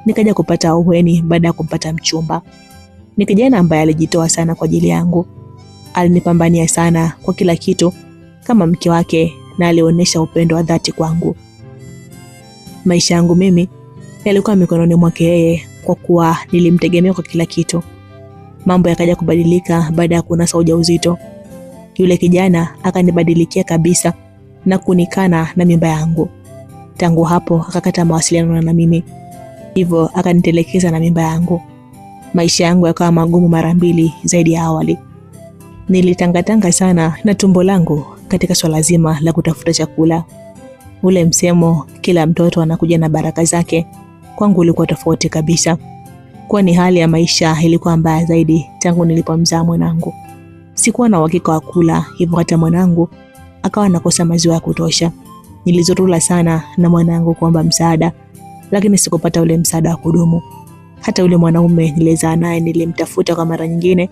[SPEAKER 1] nikaja kupata ahueni baada ya kupata mchumba. Ni kijana ambaye alijitoa sana kwa ajili yangu. Alinipambania sana kwa kila kitu kama mke wake na alionyesha upendo wa dhati kwangu. Maisha yangu mimi yalikuwa mikononi mwake yeye, kwa kuwa nilimtegemea kwa kila kitu. Mambo yakaja kubadilika baada ya kunasa ujauzito. Yule kijana akanibadilikia kabisa na kunikana na mimba yangu. Tangu hapo akakata mawasiliano na mimi, hivyo akanitelekeza na mimba yangu. Maisha yangu yakawa magumu mara mbili zaidi ya awali. Nilitangatanga sana na tumbo langu katika swala zima la kutafuta chakula. Ule msemo kila mtoto anakuja na baraka zake, kwangu ulikuwa tofauti kabisa, kwani hali ya maisha ilikuwa mbaya zaidi tangu nilipomzaa mwanangu. Sikuwa na uhakika wa kula, hivyo hata mwanangu akawa nakosa maziwa ya kutosha. Nilizurula sana na mwanangu kuomba msaada, lakini sikupata ule msaada wa kudumu. Hata ule mwanaume nilizaa naye nilimtafuta kwa mara nyingine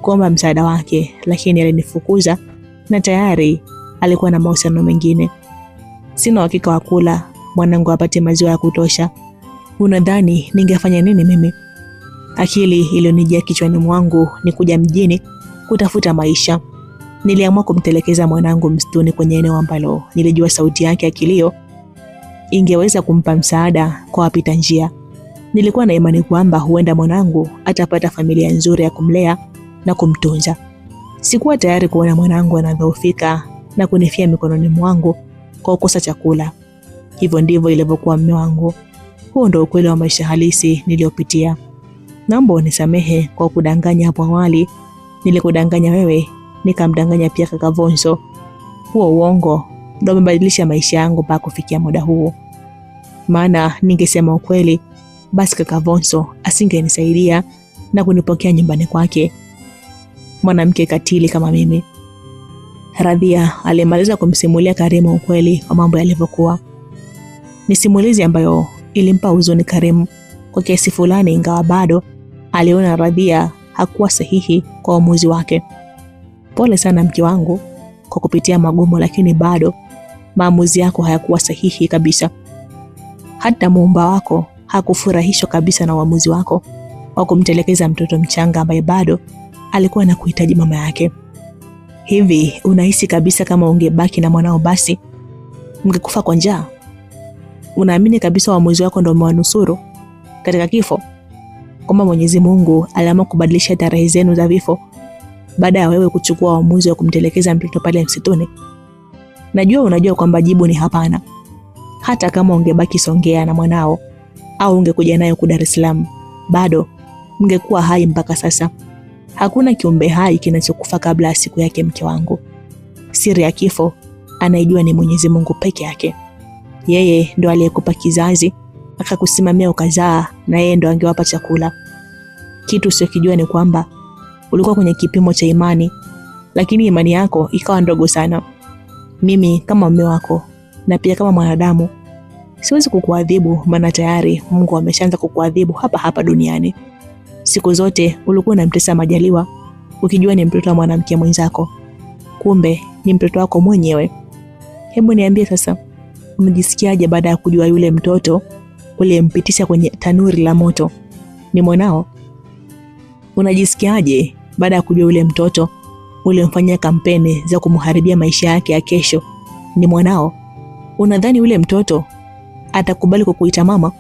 [SPEAKER 1] kuomba msaada wake, lakini alinifukuza na tayari alikuwa na mahusiano mengine. Sina uhakika wa kula, mwanangu apate maziwa ya kutosha. Unadhani ningefanya nini mimi? Akili ilionijia kichwani mwangu ni kuja mjini kutafuta maisha. Niliamua kumtelekeza mwanangu msituni kwenye eneo ambalo nilijua sauti yake ya kilio ingeweza kumpa msaada kwa wapita njia. Nilikuwa na imani kwamba huenda mwanangu atapata familia nzuri ya kumlea na kumtunza. Sikuwa tayari kuona mwanangu anadhoofika na kunifia mikononi mwangu kwa kukosa chakula. Hivyo ndivyo ilivyokuwa mume wangu. Huo ndio ukweli wa maisha halisi niliyopitia. Naomba unisamehe kwa kudanganya hapo awali. Nilikudanganya wewe, nikamdanganya pia kaka Vonso. Huo uongo ndio umebadilisha maisha yangu mpaka kufikia muda huu. Maana ningesema ukweli, basi kaka Vonso asingenisaidia na kunipokea nyumbani kwake. Mwanamke katili kama mimi. Radhia alimaliza kumsimulia Karimu ukweli wa mambo yalivyokuwa. Ni simulizi ambayo ilimpa huzuni Karimu kwa kiasi fulani, ingawa bado aliona Radhia hakuwa sahihi kwa uamuzi wake. Pole sana mke wangu kwa kupitia magumu, lakini bado maamuzi yako hayakuwa sahihi kabisa. Hata muumba wako hakufurahishwa kabisa na uamuzi wako wa kumtelekeza mtoto mchanga ambaye bado alikuwa anakuhitaji mama yake. Hivi unahisi kabisa kama ungebaki na mwanao basi mngekufa kwa njaa? Unaamini kabisa uamuzi wako ndio umewanusuru katika kifo? Kwamba Mwenyezi Mungu aliamua kubadilisha tarehe zenu za vifo baada ya wewe kuchukua uamuzi wa kumtelekeza mtoto pale msituni? Najua unajua kwamba jibu ni hapana. Hata kama ungebaki Songea na mwanao au ungekuja nayo ku Dar es Salaam, bado mngekuwa hai mpaka sasa. Hakuna kiumbe hai kinachokufa kabla ya siku yake mke wangu. Siri ya kifo anaijua ni Mwenyezi Mungu peke yake. Yeye ndo aliyekupa kizazi, akakusimamia ukazaa, na yeye ndo angewapa chakula. Kitu usichokijua ni kwamba ulikuwa kwenye kipimo cha imani, lakini imani yako ikawa ndogo sana. Mimi kama mume wako na pia kama mwanadamu siwezi kukuadhibu, maana tayari Mungu ameshaanza kukuadhibu hapa hapa duniani. Siku zote ulikuwa unamtesa Majaliwa ukijua ni mtoto wa mwanamke mwenzako, kumbe ni mtoto wako mwenyewe. Hebu niambie sasa, unajisikiaje baada ya kujua yule mtoto uliyempitisha kwenye tanuri la moto ni mwanao? Unajisikiaje baada ya kujua yule mtoto uliyemfanyia kampeni za kumharibia maisha yake ya kesho ni mwanao? Unadhani yule mtoto atakubali kukuita mama?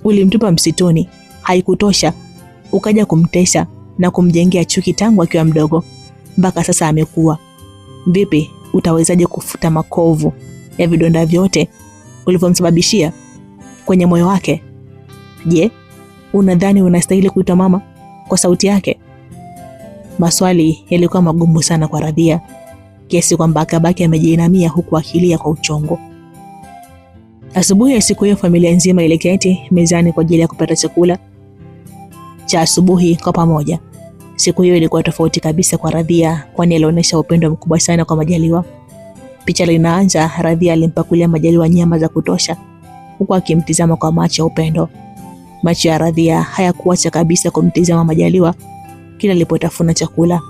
[SPEAKER 1] Ulimtupa msituni, haikutosha ukaja kumtesa na kumjengea chuki tangu akiwa mdogo mpaka sasa amekuwa. Vipi utawezaje kufuta makovu ya vidonda vyote ulivyomsababishia kwenye moyo wake? Je, unadhani unastahili kuitwa mama kwa sauti yake? Maswali yalikuwa magumu sana kwa Radhia, kiasi kwamba akabaki amejiinamia huku akilia kwa uchungu. Asubuhi ya siku hiyo familia nzima iliketi mezani kwa ajili ya kupata chakula cha asubuhi kwa pamoja. Siku hiyo ilikuwa tofauti kabisa kwa Radhia, kwani alionyesha upendo mkubwa sana kwa Majaliwa. Picha linaanza, Radhia alimpakulia Majaliwa nyama za kutosha huku akimtizama kwa macho ya upendo. Macho ya Radhia hayakuacha kabisa kumtizama Majaliwa kila alipotafuna chakula.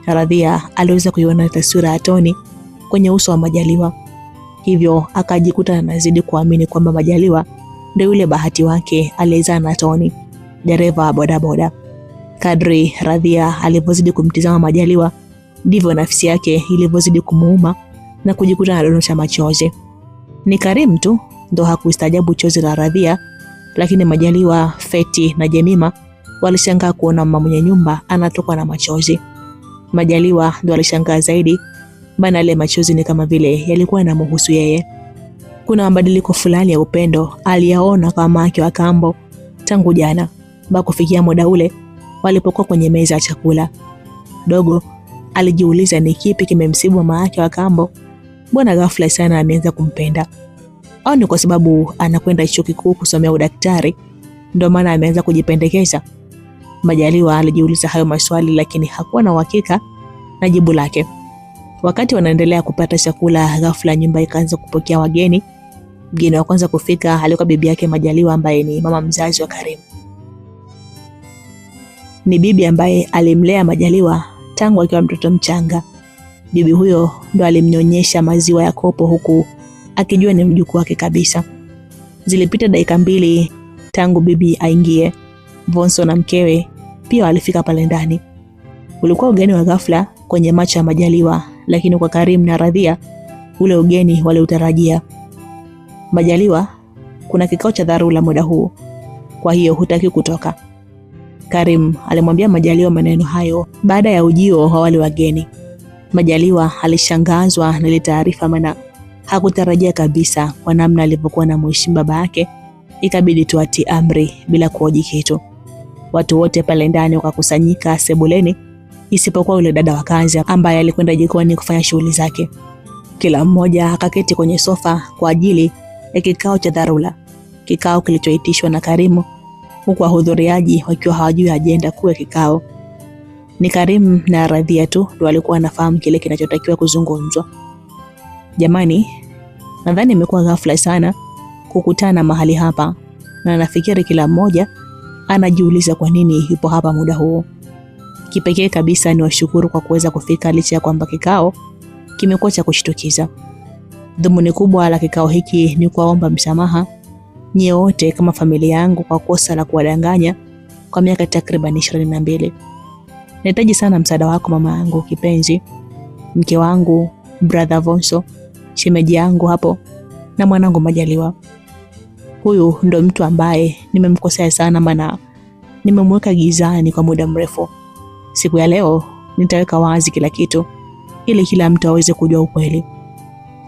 [SPEAKER 1] Radhia aliweza kuiona taswira ya Toni kwenye uso wa Majaliwa, hivyo akajikuta anazidi kuamini kwamba Majaliwa ndio yule bahati wake aliyezaa na Toni, dereva wa bodaboda. Kadri Radhia alivyozidi kumtizama Majaliwa, ndivyo nafsi yake ilivyozidi kumuuma na kujikuta anadondosha machozi. Ni Karimu tu ndo hakustajabu chozi la Radhia, lakini Majaliwa, Feti na Jemima walishangaa kuona mama mwenye nyumba anatokwa na machozi. Majaliwa ndo alishangaa zaidi, maana ile machozi ni kama vile yalikuwa yanamhusu yeye. Kuna mabadiliko fulani ya upendo aliyaona kwa mama yake wa kambo tangu jana mpaka kufikia muda ule walipokuwa kwenye meza ya chakula. Dogo alijiuliza ni kipi kimemsibu mama yake wa kambo, mbona ghafla sana ameanza kumpenda? Au ni kwa sababu anakwenda chuo kikuu kusomea udaktari ndio maana ameanza kujipendekeza? Majaliwa alijiuliza hayo maswali, lakini hakuwa na uhakika na jibu lake. Wakati wanaendelea kupata chakula, ghafla nyumba ikaanza kupokea wageni. Mgeni wa kwanza kufika alikuwa bibi yake Majaliwa, ambaye ni mama mzazi wa Karimu. Ni bibi ambaye alimlea Majaliwa tangu akiwa mtoto mchanga. Bibi huyo ndo alimnyonyesha maziwa ya kopo huku akijua ni mjukuu wake kabisa. Zilipita dakika 2 tangu bibi aingie. Vonso na mkewe pia walifika pale ndani. Ulikuwa ugeni wa ghafla kwenye macho ya Majaliwa, lakini kwa Karimu na Radhia ule ugeni waliutarajia. Majaliwa, kuna kikao cha dharura muda huu. kwa hiyo hutaki kutoka. Karim alimwambia Majaliwa maneno hayo baada ya ujio wa wale wageni. Majaliwa alishangazwa na ile taarifa, maana hakutarajia kabisa kwa namna alivyokuwa na mheshimu baba yake. Ikabidi tu atii amri bila kuhoji kitu. Watu wote pale ndani wakakusanyika sebuleni isipokuwa yule dada wa kazi ambaye alikwenda jikoni kufanya shughuli zake. Kila mmoja akaketi kwenye sofa kwa ajili ya kikao cha dharura, kikao kilichoitishwa na Karimu, huku wahudhuriaji wakiwa hawajui ajenda kuu ya kikao. Ni Karim na Radhia tu ndio walikuwa wanafahamu kile kinachotakiwa kuzungumzwa. Jamani, nadhani imekuwa ghafla sana kukutana mahali hapa, na nafikiri kila mmoja anajiuliza kwa nini yupo hapa muda huu. Kipekee kabisa ni washukuru kwa kuweza kufika licha ya kwamba kikao kimekuwa cha kushtukiza. Dhumuni kubwa la kikao hiki ni kuwaomba msamaha nyie wote kama familia yangu kwa kosa la kuwadanganya kwa miaka takriban 22. Nahitaji sana msaada wako mama yangu kipenzi, mke wangu, brother Vonso, shemeji yangu hapo na mwanangu Majaliwa. Huyu ndo mtu ambaye nimemkosea sana, maana nimemweka gizani kwa muda mrefu. Siku ya leo nitaweka wazi kila kitu ili kila mtu aweze kujua ukweli.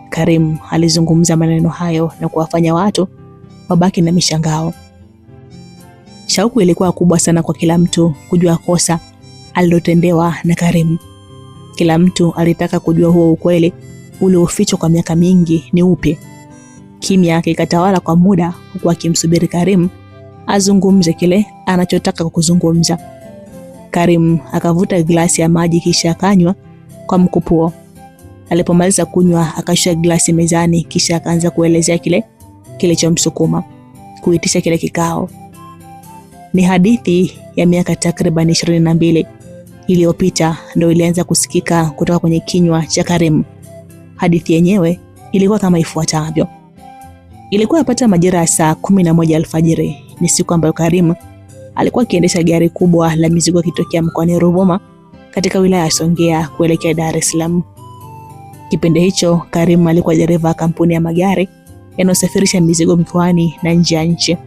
[SPEAKER 1] Karim alizungumza maneno hayo na kuwafanya watu wabaki na mishangao. Shauku ilikuwa kubwa sana kwa kila mtu kujua kosa alilotendewa na Karim. Kila mtu alitaka kujua huo ukweli uliofichwa kwa miaka mingi ni upi. Kimya kikatawala kwa muda huku akimsubiri Karim azungumze kile anachotaka kuzungumza. Karim akavuta glasi ya maji kisha akanywa kwa mkupuo. Alipomaliza kunywa akashusha glasi mezani kisha akaanza kuelezea kile kilichomsukuma kuitisha kile kikao. Ni hadithi ya miaka takriban 22 iliyopita ndio ilianza kusikika kutoka kwenye kinywa cha Karim. Hadithi yenyewe ilikuwa kama ifuatavyo. Ilikuwa yapata majira ya saa 11 alfajiri. Ni siku ambayo Karim alikuwa akiendesha gari kubwa la mizigo akitokea mkoani Ruvuma katika wilaya ya Songea kuelekea Dar es Salaam. Kipindi hicho Karim alikuwa dereva wa kampuni ya magari yanayosafirisha mizigo mikoani na nje ya nchi.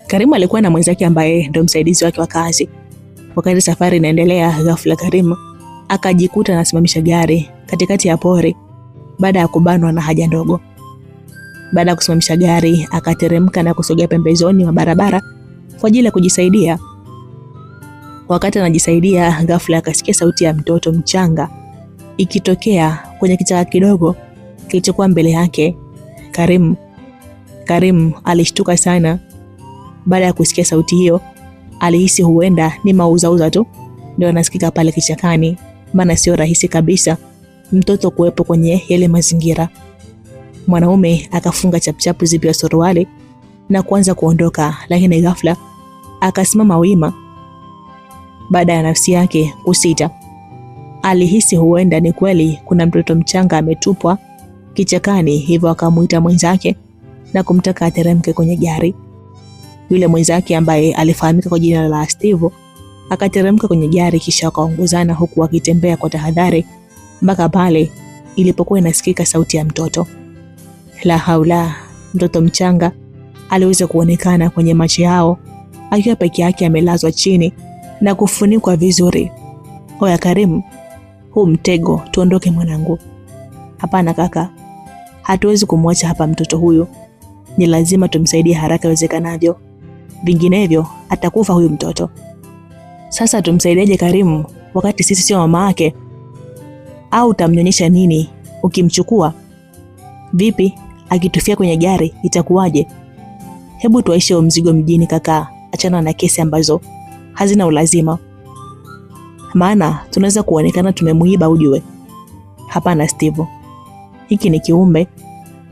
[SPEAKER 1] Karim alikuwa na mwenzake ambaye ndio msaidizi wake wa kazi. Wakati safari inaendelea, ghafla Karim akajikuta anasimamisha gari katikati ya pori baada ya kubanwa na haja ndogo. Baada ya kusimamisha gari, akateremka na kusogea pembezoni mwa barabara kwa ajili ya kujisaidia. Wakati anajisaidia, ghafla akasikia sauti ya mtoto mchanga ikitokea kwenye kichaka kidogo kilichokuwa mbele yake. Karim alishtuka sana. Baada ya kusikia sauti hiyo, alihisi huenda ni mauzauza tu ndio anasikika pale kichakani, maana sio rahisi kabisa mtoto kuwepo kwenye yale mazingira. Mwanaume akafunga chapchapu zipi ya suruali na kuanza kuondoka, lakini ghafla akasimama wima. Baada ya nafsi yake kusita, alihisi huenda ni kweli kuna mtoto mchanga ametupwa kichakani, hivyo akamuita mwenzake na kumtaka ateremke kwenye gari. Yule mwenzake ambaye alifahamika kwa jina la Steve akateremka kwenye gari kisha wakaongozana huku wakitembea kwa tahadhari mpaka pale ilipokuwa inasikika sauti ya mtoto. La haula, mtoto mchanga aliweza kuonekana kwenye macho yao akiwa peke yake amelazwa chini na kufunikwa vizuri. Oya Karim, huu mtego, tuondoke mwanangu. Hapana kaka, hatuwezi kumwacha hapa mtoto huyu. Ni lazima tumsaidie haraka iwezekanavyo. Vinginevyo atakufa huyu mtoto. Sasa tumsaidieje Karim wakati sisi sio mama yake? Au utamnyonyesha nini ukimchukua? Vipi akitufia kwenye gari itakuwaje? Hebu tuaishe mzigo mjini kaka, achana na kesi ambazo hazina ulazima. Maana tunaweza kuonekana tumemuiba ujue. Hapana Steve. Hiki ni kiumbe.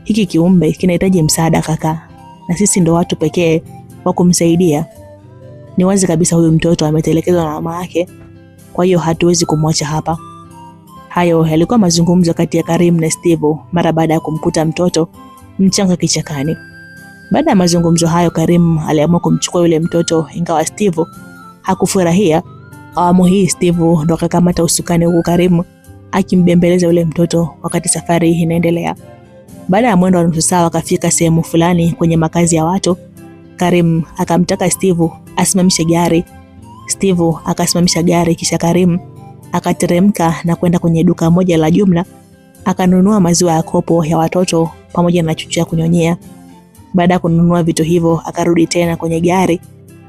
[SPEAKER 1] Hiki kiumbe kinahitaji msaada kaka, na sisi ndo watu pekee wa kumsaidia. Ni wazi kabisa huyu mtoto ametelekezwa na mama yake, kwa hiyo hatuwezi kumwacha hapa. Hayo yalikuwa mazungumzo kati ya Karim na Steve mara baada ya kumkuta mtoto mchanga kichakani. Baada ya mazungumzo hayo, Karim aliamua kumchukua yule mtoto, ingawa Steve hakufurahia. Awamu hii Steve ndo akakamata usukani huku Karim akimbembeleza yule mtoto wakati safari inaendelea. Baada ya mwendo wa nusu saa wakafika sehemu fulani kwenye makazi ya watu. Karim akamtaka Steve asimamishe gari. Steve akasimamisha gari, kisha Karim akateremka na kwenda kwenye duka moja la jumla, akanunua maziwa ya kopo ya watoto pamoja na chuchu ya kunyonyea. Baada ya kununua vitu hivyo, akarudi tena kwenye gari,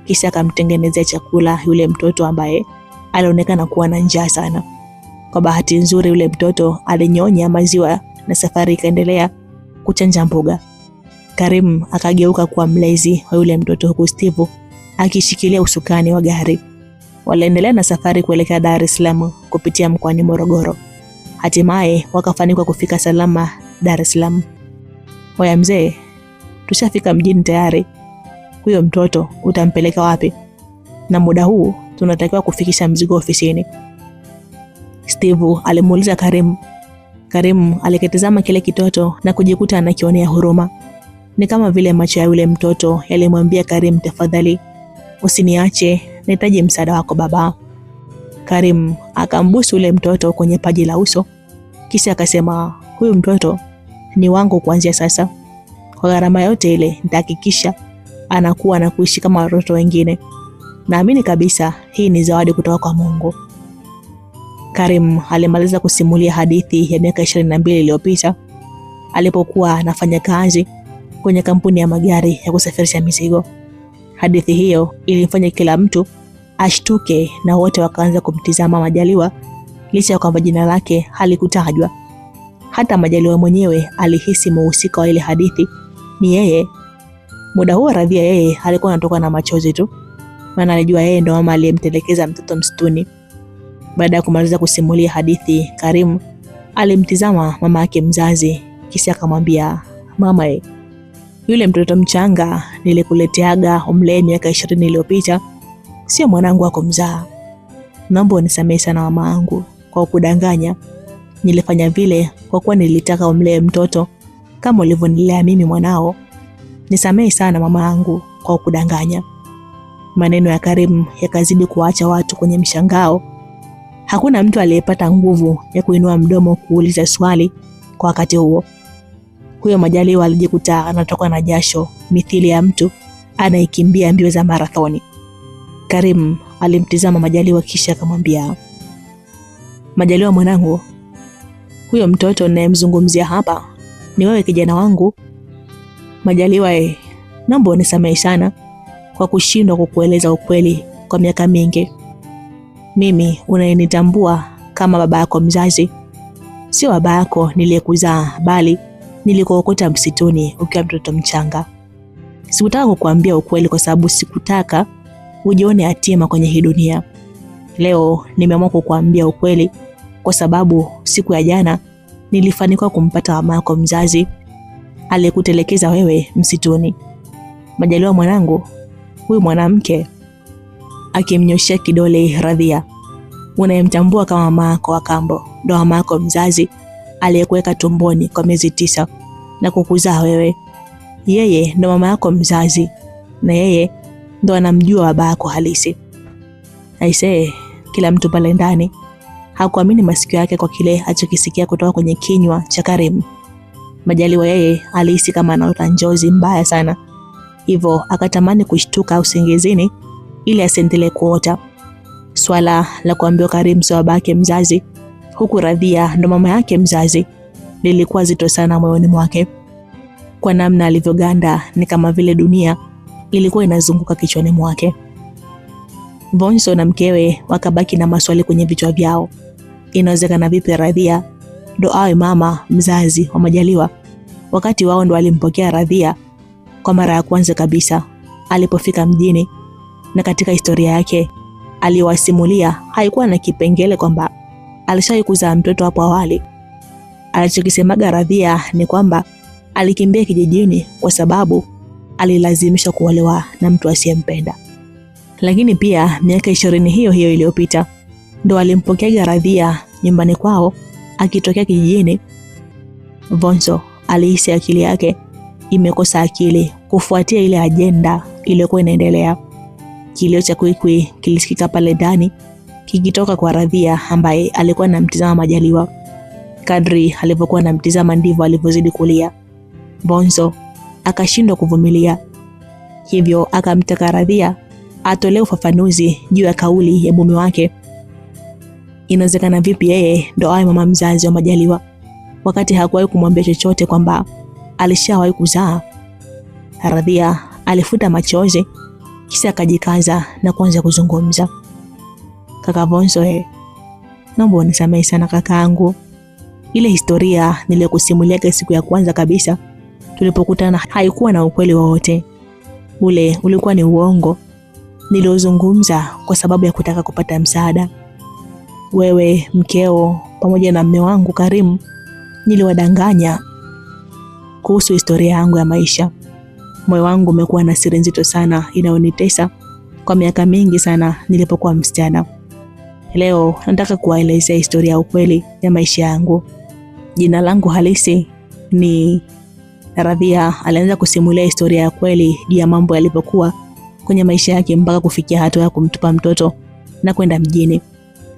[SPEAKER 1] kisha akamtengenezea chakula yule mtoto ambaye alionekana kuwa na njaa sana. Kwa bahati nzuri yule mtoto alinyonya maziwa na safari ikaendelea kuchanja mboga. Karim akageuka kuwa mlezi wa yule mtoto, huku Steve akishikilia usukani wa gari. Waliendelea na safari kuelekea Dar es Salaam kupitia mkoani Morogoro. Hatimaye wakafanikiwa kufika salama Dar es Salaam. Oya mzee, tushafika mjini tayari. Huyo mtoto utampeleka wapi? Na muda huu tunatakiwa kufikisha mzigo ofisini. Steve alimuuliza Karim. Karim alikitazama kile kitoto na kujikuta anakionea huruma. Ni kama vile macho ya yule mtoto yalimwambia Karim, tafadhali usiniache, nahitaji msaada wako baba. Karim akambusu yule mtoto kwenye paji la uso, kisha akasema, huyu mtoto ni wangu kuanzia sasa. Kwa gharama yote ile nitahakikisha anakuwa na kuishi kama watoto wengine. Naamini kabisa hii ni zawadi kutoka kwa Mungu. Karim alimaliza kusimulia hadithi ya miaka 22 iliyopita alipokuwa anafanya kazi kwenye kampuni ya magari ya kusafirisha mizigo. Hadithi hiyo ilimfanya kila mtu ashtuke na wote wakaanza kumtizama Majaliwa licha ya kwamba jina lake halikutajwa. Hata Majaliwa mwenyewe alihisi muhusika wa ile hadithi ni yeye. Muda huo Radhia yeye alikuwa anatoka na machozi tu, maana alijua yeye ndo mama aliyemtelekeza mtoto msituni. Baada ya kumaliza kusimulia hadithi, Karim alimtizama mama yake mzazi, kisha akamwambia, mama, yule mtoto mchanga nilikuleteaga umlee miaka 20 iliyopita sio mwanangu wako mzaa. Naomba unisamehe sana mama yangu kwa kudanganya. Nilifanya vile kwa kuwa nilitaka umlee mtoto kama ulivyonilea mimi mwanao. Nisamehe sana mama yangu kwa kudanganya. Maneno ya Karim yakazidi kuacha watu kwenye mshangao. Hakuna mtu aliyepata nguvu ya kuinua mdomo kuuliza swali kwa wakati huo. Huyo Majaliwa alijikuta anatoka na jasho mithili ya mtu anaikimbia mbio za marathoni. Karim alimtizama Majaliwa kisha akamwambia, Majaliwa mwanangu, huyo mtoto ninayemzungumzia hapa ni wewe kijana wangu. Majaliwa, naomba unisamehe sana kwa kushindwa kukueleza ukweli kwa miaka mingi. Mimi unayenitambua kama baba yako mzazi, sio baba yako niliyekuzaa, bali nilikuokota msituni ukiwa mtoto mchanga. Sikutaka kukuambia ukweli kwa sababu sikutaka ujione yatima kwenye hii dunia. Leo nimeamua kukuambia ukweli kwa sababu siku ya jana nilifanikiwa kumpata mama yako mzazi aliyekutelekeza wewe msituni. Majaliwa mwanangu, huyu mwanamke, akimnyoshia kidole Radhia, unayemtambua kama mama yako wa kambo, ndo mama yako mzazi aliyekuweka tumboni kwa miezi 9 na kukuzaa wewe. Yeye ndo mama yako mzazi na yeye ndo anamjua baba yako halisi. Aisee, kila mtu pale ndani hakuamini masikio yake kwa kile alichokisikia kutoka kwenye kinywa cha Karim. Majaliwa yeye alihisi kama anaota njozi mbaya sana, hivyo akatamani kushtuka usingizini ili asiendelee kuota. Swala la kuambiwa Karim sio babake mzazi, huku Radhia ndo mama yake mzazi, lilikuwa zito sana moyoni mwake. Kwa namna alivyoganda ni kama vile dunia ilikuwa inazunguka kichwani mwake. Vonso na mkewe wakabaki na maswali kwenye vichwa vyao. Inawezekana vipi Radhia ndo awe mama mzazi wa Majaliwa wakati wao ndo walimpokea Radhia kwa mara ya kwanza kabisa alipofika mjini, na katika historia yake aliwasimulia haikuwa na kipengele kwamba alishawahi kuzaa mtoto hapo awali. Alichokisemaga Radhia ni kwamba alikimbia kijijini kwa sababu alilazimisha kuolewa na mtu asiyempenda. Lakini pia miaka 20 hiyo hiyo iliyopita ndo alimpokea Radhia nyumbani kwao akitokea kijijini. Vonso alihisi akili yake imekosa akili kufuatia ile ajenda iliyokuwa inaendelea. Kilio cha kwikwi kilisikika pale ndani kikitoka kwa Radhia ambaye alikuwa anamtizama Majaliwa. Kadri alivyokuwa anamtizama ndivyo alivyozidi kulia. Vonso akashindwa kuvumilia. hivyo akamtaka Radhia atolee ufafanuzi juu ya kauli ya mume wake. Inawezekana vipi yeye ndo awe mama mzazi wa Majaliwa wakati hakuwahi kumwambia chochote kwamba alishawahi kuzaa? Radhia alifuta machozi kisha akajikaza na kuanza kuzungumza. Kaka Vonso, naomba unisamehe sana kakaangu. Ile historia niliyokusimulia siku ya kwanza kabisa tulipokutana haikuwa na ukweli wowote. Ule ulikuwa ni uongo niliozungumza kwa sababu ya kutaka kupata msaada. Wewe, mkeo, pamoja na mume wangu Karimu niliwadanganya kuhusu historia yangu ya maisha. Moyo wangu umekuwa na siri nzito sana inayonitesa kwa miaka mingi sana nilipokuwa msichana. Leo nataka kuwaelezea historia ya ukweli ya maisha yangu. Jina langu halisi ni Radhia. Alianza kusimulia historia ya kweli juu ya mambo yalipokuwa kwenye maisha yake mpaka kufikia hatua ya kumtupa mtoto na kwenda mjini.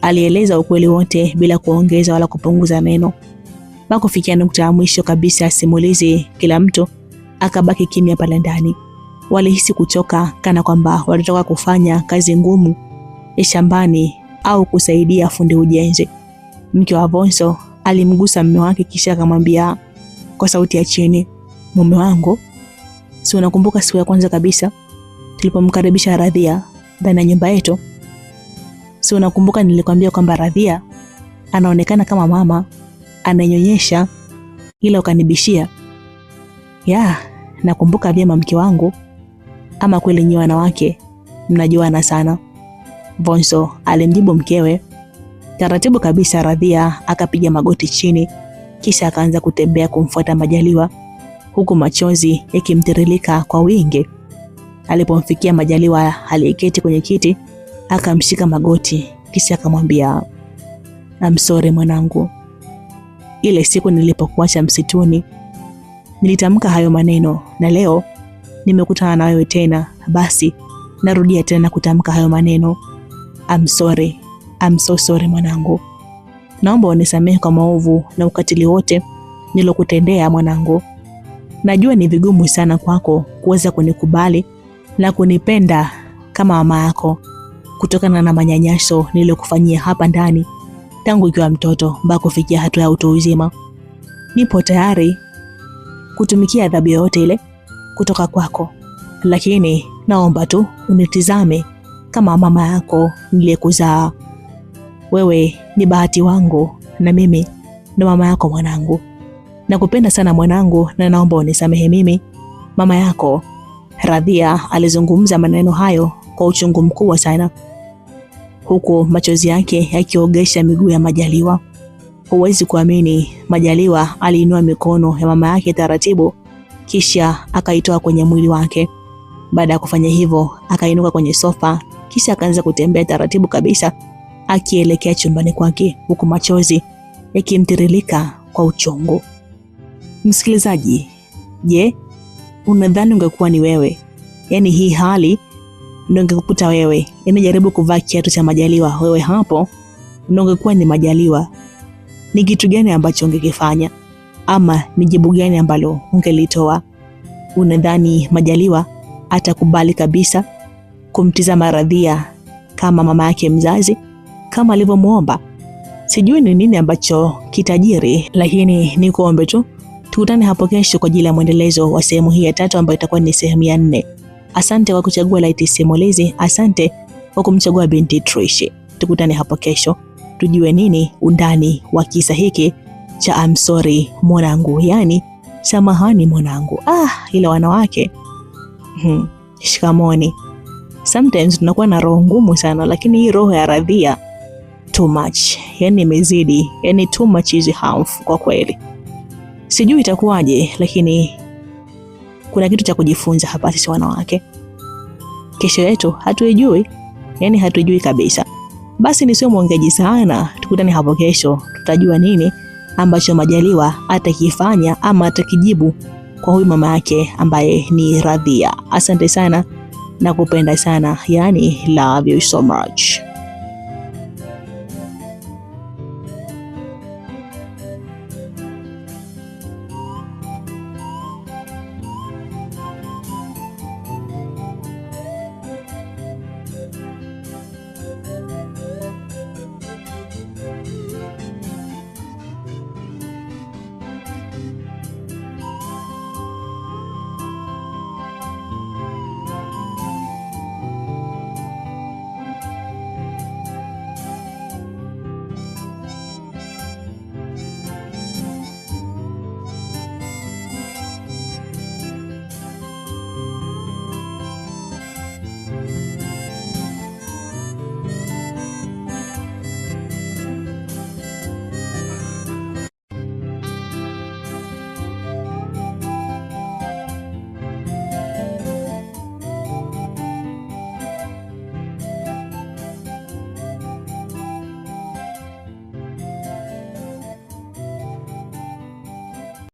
[SPEAKER 1] Alieleza ukweli wote bila kuongeza wala kupunguza neno. Mpaka kufikia nukta ya mwisho kabisa simulizi, kila mtu akabaki kimya pale ndani. Walihisi kuchoka kana kwamba walitoka kufanya kazi ngumu ya shambani au kusaidia fundi ujenzi. Mke wa Vonso alimgusa mume wake kisha akamwambia kwa sauti ya chini, mume wangu, si unakumbuka siku ya kwanza kabisa tulipomkaribisha Radhia ndani ya nyumba yetu? Si unakumbuka nilikwambia kwamba Radhia anaonekana kama mama ananyonyesha, ila ukanibishia? Ya, nakumbuka vyema mke wangu. Ama kweli nyinyi wanawake mnajuana sana, Vonso alimjibu mkewe. Taratibu kabisa Radhia akapiga magoti chini kisha akaanza kutembea kumfuata Majaliwa huku machozi yakimtiririka kwa wingi. Alipomfikia Majaliwa aliyeketi kwenye kiti akamshika magoti kisha akamwambia, I'm sorry mwanangu. Ile siku nilipokuacha msituni nilitamka hayo maneno, na leo nimekutana na wewe tena, basi narudia tena kutamka hayo maneno. I'm sorry. I'm so sorry mwanangu. Naomba unisamehe kwa maovu na ukatili wote nilokutendea mwanangu. Najua ni vigumu sana kwako kuweza kunikubali na kunipenda kama mama yako kutokana na manyanyaso niliyokufanyia hapa ndani tangu ukiwa mtoto mpaka kufikia hatua ya utu uzima. Nipo tayari kutumikia adhabu yoyote ile kutoka kwako, lakini naomba tu unitizame kama mama yako niliyekuzaa. Wewe ni bahati wangu na mimi ndo mama yako mwanangu. Nakupenda sana mwanangu na naomba unisamehe mimi mama yako. Radhia alizungumza maneno hayo kwa uchungu mkubwa sana, huku machozi yake yakiogesha miguu ya Majaliwa. Huwezi kuamini, Majaliwa aliinua mikono ya mama yake taratibu kisha akaitoa kwenye mwili wake. Baada ya kufanya hivyo akainuka kwenye sofa kisha akaanza kutembea taratibu kabisa akielekea chumbani kwake huku machozi yakimtiririka kwa uchungu. Msikilizaji, je, unadhani ungekuwa ni wewe? Yaani hii hali ndio ingekukuta wewe? Yaani jaribu kuvaa kiatu cha Majaliwa wewe hapo, ndio ungekuwa ni Majaliwa. Ni kitu gani ambacho ungekifanya? Ama ni jibu gani ambalo ungelitoa? Unadhani Majaliwa atakubali kabisa kumtizama Radhia kama mama yake mzazi kama alivyomuomba? Sijui ni nini ambacho kitajiri, lakini nikuombe tu tukutane hapo kesho kwa ajili ya mwendelezo wa sehemu hii ya 3 ambayo itakuwa ni sehemu ya 4. Asante kwa kuchagua Light Simulizi, asante kwa kumchagua binti Trish. Tukutane hapo kesho tujue nini undani wa kisa hiki cha I'm sorry mwanangu, yani samahani mwanangu. Ila wanawake shikamoni. Sometimes tunakuwa na roho ngumu sana, lakini hii roho ya Radhia too much, yani imezidi, yani too much is harmful kwa kweli. Sijui itakuwaje, lakini kuna kitu cha kujifunza hapa sisi wanawake. Kesho yetu hatuijui, yani hatuijui kabisa. Basi nisiwe mwongeaji sana, tukutane hapo kesho tutajua nini ambacho Majaliwa atakifanya ama atakijibu kwa huyu mama yake ambaye ni Radhia. Asante sana na kupenda sana, yani love you so much.